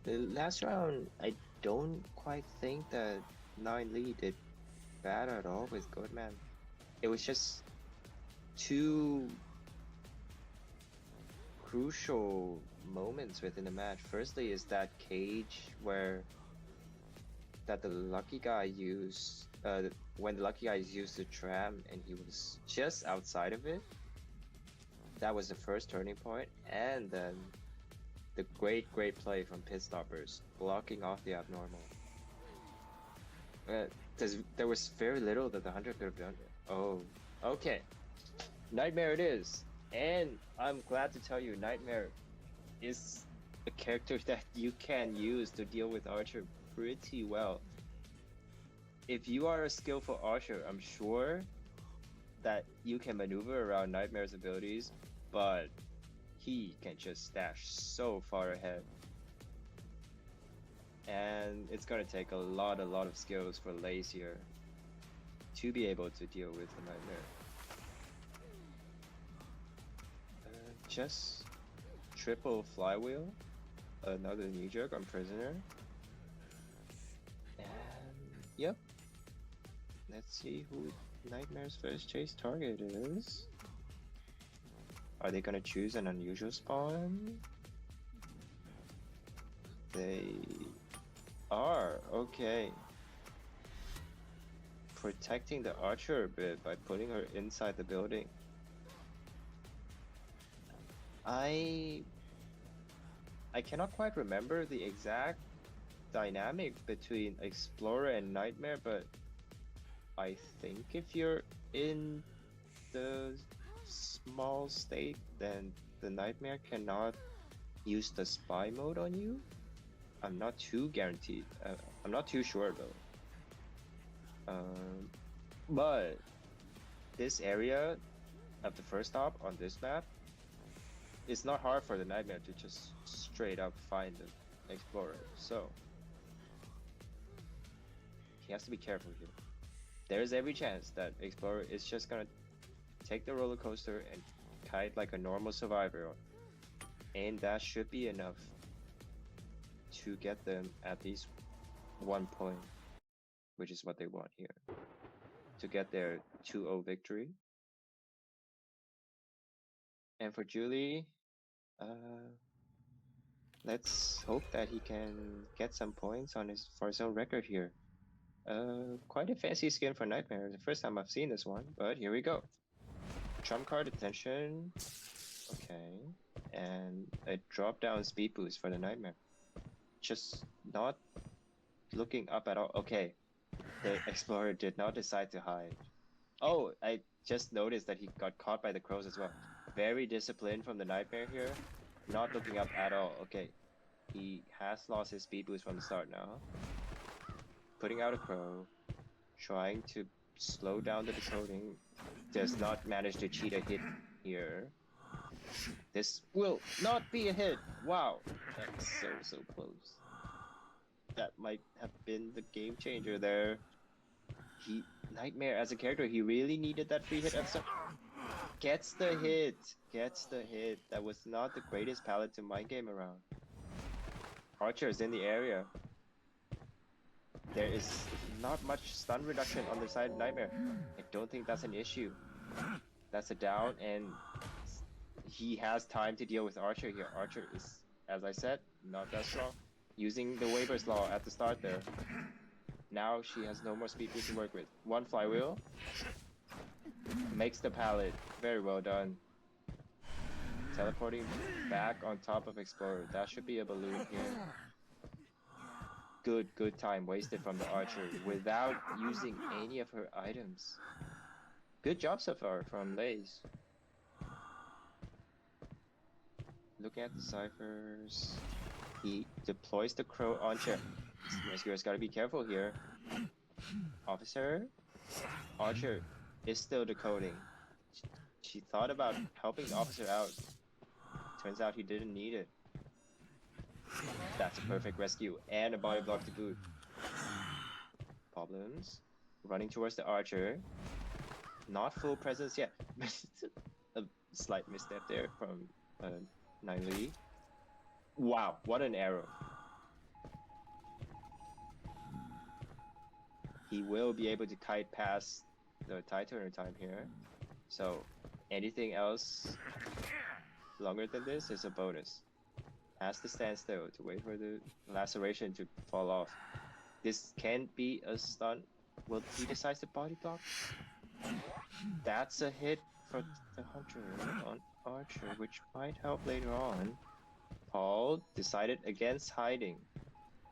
The last round, I don't quite think that 9 Lee did bad at all with Goatman. It was just two crucial moments within the match. Firstly is that cage that the lucky guy used, when the lucky guy used the tram and he was just outside of it. That was the first turning point, and then the great play from Pit Stoppers, blocking off the abnormal. There was very little that the Hunter could have done. Oh, okay. Nightmare it is. And I'm glad to tell you, Nightmare is a character that you can use to deal with Archer pretty well. If you are a skillful Archer, I'm sure that you can maneuver around Nightmare's abilities, but he can just stash so far ahead. And it's gonna take a lot of skills for Lays here to be able to deal with the Nightmare. Just triple flywheel, another knee jerk on Prisoner. And yep. Let's see who Nightmare's first chase target is. Are they gonna choose an unusual spawn? They are, okay. Protecting the Archer a bit by putting her inside the building. I cannot quite remember the exact dynamic between Explorer and Nightmare, but I think if you're in the small state, then the Nightmare cannot use the spy mode on you. I'm not too guaranteed. I'm not too sure though. But this area of the first stop on this map, it's not hard for the Nightmare to just straight up find the Explorer. So he has to be careful here. There's every chance that Explorer is just gonna take the roller coaster and kite like a normal survivor, and that should be enough to get them at least 1 point, which is what they want here, to get their 2-0 victory. And for Julie, let's hope that he can get some points on for his own record here. Quite a fancy skin for Nightmare. The first time I've seen this one, but here we go. Trump card attention. Okay. And a drop down speed boost for the Nightmare. Just not looking up at all. Okay. The Explorer did not decide to hide. Oh, I just noticed that he got caught by the crows as well. Very disciplined from the Nightmare here. Not looking up at all. Okay. He has lost his speed boost from the start now. Putting out a crow. Trying to slow down the decoding. Does not manage to cheat a hit here. This will not be a hit. Wow. That's so close. That might have been the game changer there. Nightmare as a character, he really needed that free hit episode. Gets the hit. Gets the hit. That was not the greatest palette to mind game around. Archer is in the area. There is not much stun reduction on the side of Nightmare. I don't think that's an issue. That's a down, and he has time to deal with Archer here. Archer is, as I said, not that strong. Using the Weber's Law at the start there. Now she has no more speed boost to work with. One flywheel. Makes the pallet. Very well done. Teleporting back on top of Explorer. That should be a balloon here. Good time wasted from the Archer without using any of her items. Good job so far from Lays. Looking at the ciphers. He deploys the crow on chair. Rescuer's gotta be careful here. Officer? Archer is still decoding. She thought about helping the officer out. Turns out he didn't need it. That's a perfect rescue and a body block to boot. Problems. Running towards the Archer. Not full presence yet. A slight misstep there from 9 Lee. Wow, what an arrow. he will be able to kite past the tie turner time here. So anything else longer than this is a bonus. Has to stand still to wait for the laceration to fall off. This can be a stun. Will he decide to body block? That's a hit for the hunter on Archer, which might help later on. Paul decided against hiding.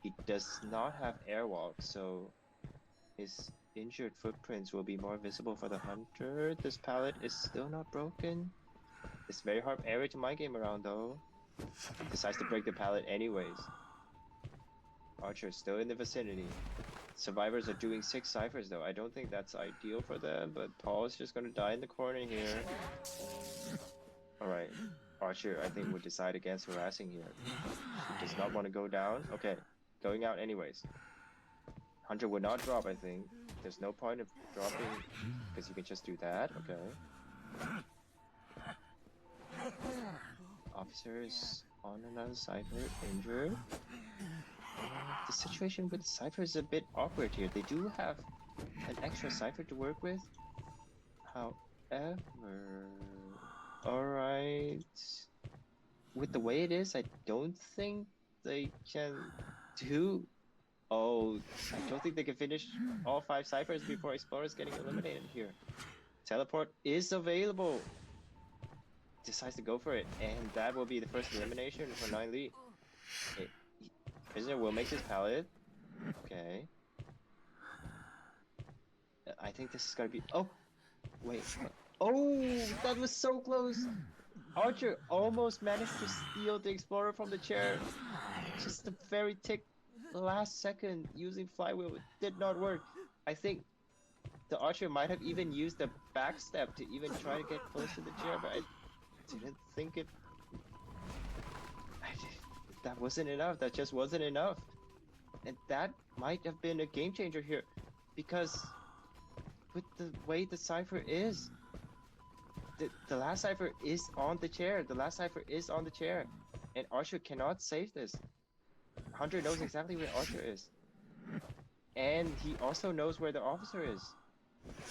He does not have airwalk, so his injured footprints will be more visible for the hunter. This pallet is still not broken. It's very hard area to mind game around though. Decides to break the pallet anyways. Archer is still in the vicinity. Survivors are doing 6 ciphers though. I don't think that's ideal for them, but Paul is just gonna die in the corner here. Alright, Archer I think would decide against harassing here. He does not want to go down. Okay, going out anyways. Hunter would not drop, I think. There's no point of dropping because you can just do that. Okay. Officers on another cipher injured. The situation with the cipher is a bit awkward here. They do have an extra cipher to work with. However, alright. With the way it is, I don't think they can do. Oh, I don't think they can finish all 5 ciphers before Explorer's getting eliminated here. Teleport is available. Decides to go for it, and that will be the first elimination for 9 Lee. Okay. Prisoner will make this pallet. Okay. I think this is gonna be. Oh! Wait. Oh! That was so close! Archer almost managed to steal the Explorer from the chair. Just the very last second using flywheel did not work. I think the Archer might have even used the back step to even try to get close to the chair, but I didn't think it. That wasn't enough. That just wasn't enough. And that might have been a game changer here, because with the way the cipher is, the last cipher is on the chair. The last cipher is on the chair, and Archer cannot save this. Hunter knows exactly where Archer is, and he also knows where the officer is,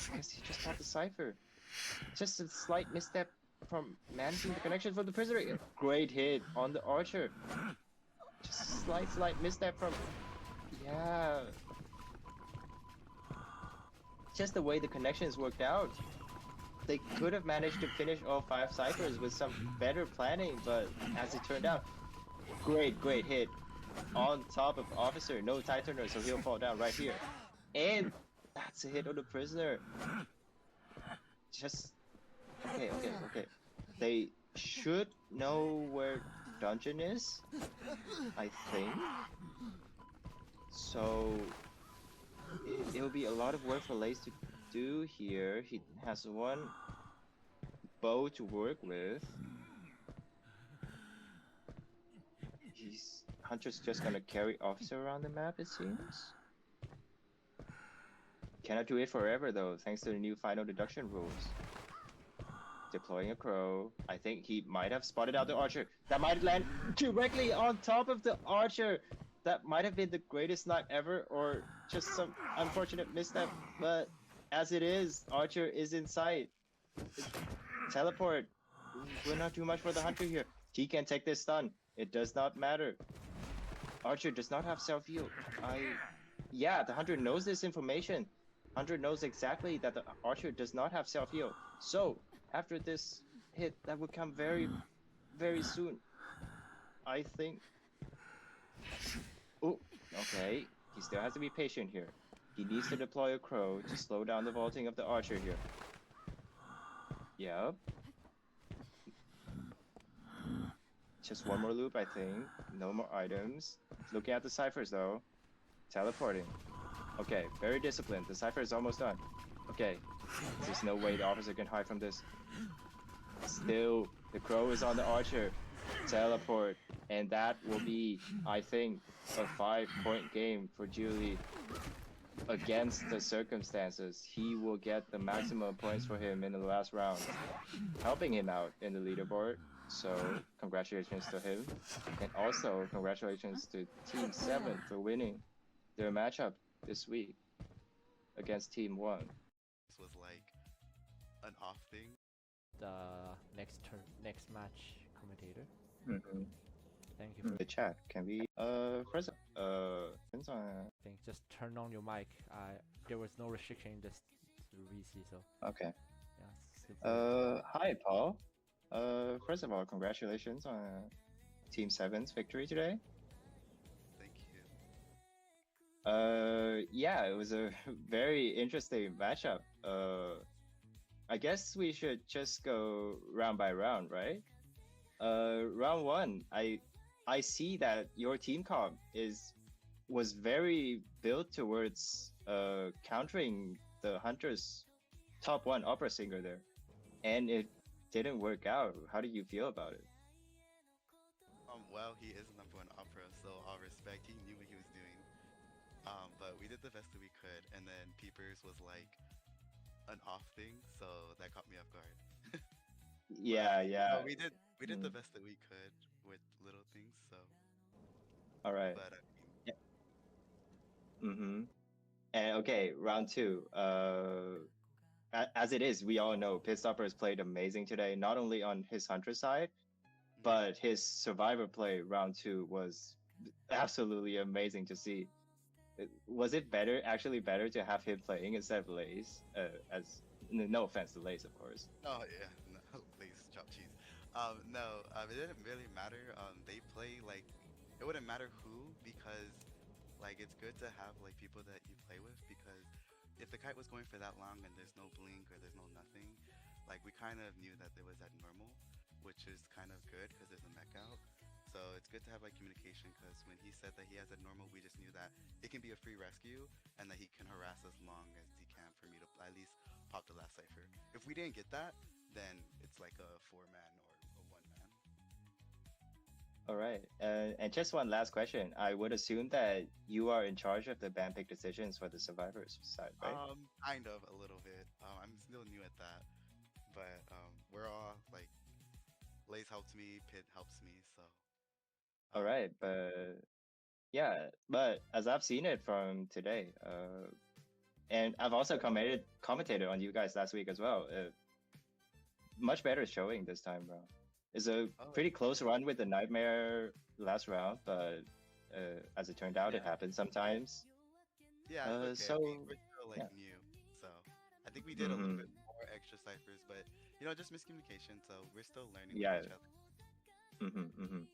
because he just got the cipher. Just a slight misstep from managing the connection for the prisoner. Great hit on the Archer. Just a slight misstep from, yeah. Just the way the connections worked out. They could have managed to finish all 5 ciphers with some better planning, but as it turned out, great hit on top of officer. No tie turner, so he'll fall down right here. And that's a hit on the prisoner. Just okay. They should know where dungeon is, I think. So it'll be a lot of work for Lace to do here. He has 1 bow to work with. Hunter's just gonna carry officer around the map, it seems. Cannot do it forever though, thanks to the new final deduction rules. Deploying a crow. I think he might have spotted out the Archer. That might land directly on top of the Archer. That might have been the greatest snipe ever, or just some unfortunate misstep, but as it is, Archer is in sight. Teleport will not do much for the Hunter here. He can take this stun. It does not matter. Archer does not have self-heal. Yeah, the Hunter knows this information. Hunter knows exactly that the Archer does not have self-heal. So, after this hit, that would come very, very soon, I think. Oh, okay. He still has to be patient here. He needs to deploy a crow to slow down the vaulting of the Archer here. Yep. Just 1 more loop, I think. No more items. Looking at the ciphers though. Teleporting. Okay, very disciplined. The cipher is almost done. Okay. There's no way the officer can hide from this. Still, the crow is on the Archer. Teleport. And that will be, I think, a 5-point game for Julie. Against the circumstances, he will get the maximum points for him in the last round, helping him out in the leaderboard. So congratulations to him, and also congratulations to Team 7 for winning their matchup this week. against Team1. This was like an off thing. The next match commentator. Mm-hmm. Thank you for The chat. Can we first depends on think just turn on your mic. There was no restriction in this VC, so okay. yeah. Hi Paul. First of all, congratulations on Team7's victory today. Thank you. Yeah, it was a very interesting matchup. I guess we should just go round by round, right? Round one, I see that your team comp was very built towards countering the Hunter's top 1 opera singer there, and it didn't work out. How do you feel about it? Well, he is #1 opera, so all respect. He knew what he was doing. But we did the best that we could, and then Peepers was like an off thing, so that caught me off guard. Yeah, yeah. No, we did the best that we could with little things, so. All right. But Mm-hmm. And okay, round two. As it is, we all know Pitstopper has played amazing today, not only on his Hunter side, but his Survivor play round two was absolutely amazing to see. Was it actually better to have him playing instead of Lays? As no offense to Lays, of course. oh yeah, no, please chop cheese. No, it didn't really matter. They play like it wouldn't matter who, because like it's good to have like people that you play with, because if the kite was going for that long and there's no blink or there's no nothing, like we kind of knew that it was at normal, which is kind of good because there's a mech out. So it's good to have like communication, because when he said that he has a normal, we just knew that it can be a free rescue and that he can harass as long as he can for me to at least pop the last cipher. If we didn't get that, then it's like a 4-man or a 1-man. All right. And just one last question. I would assume that you are in charge of the ban pick decisions for the Survivors side, right? Kind of a little bit. I'm still new at that, but we're all like, Lays helps me, Pit helps me, so. All right, but yeah, but as I've seen it from today, and I've also commentated on you guys last week as well. Much better showing this time, bro. It's a pretty close run with the Nightmare last round, but as it turned out, it happens sometimes. Yeah, okay. So we're still like new, so I think we did a little bit more extra ciphers, but you know, just miscommunication. So we're still learning with each other.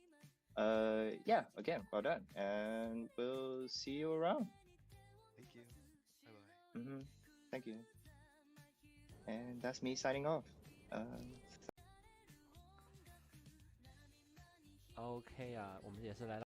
Yeah, again, well done, and we'll see you around. Thank you. Bye bye. Thank you. And that's me signing off. OK 啊，我们也是来到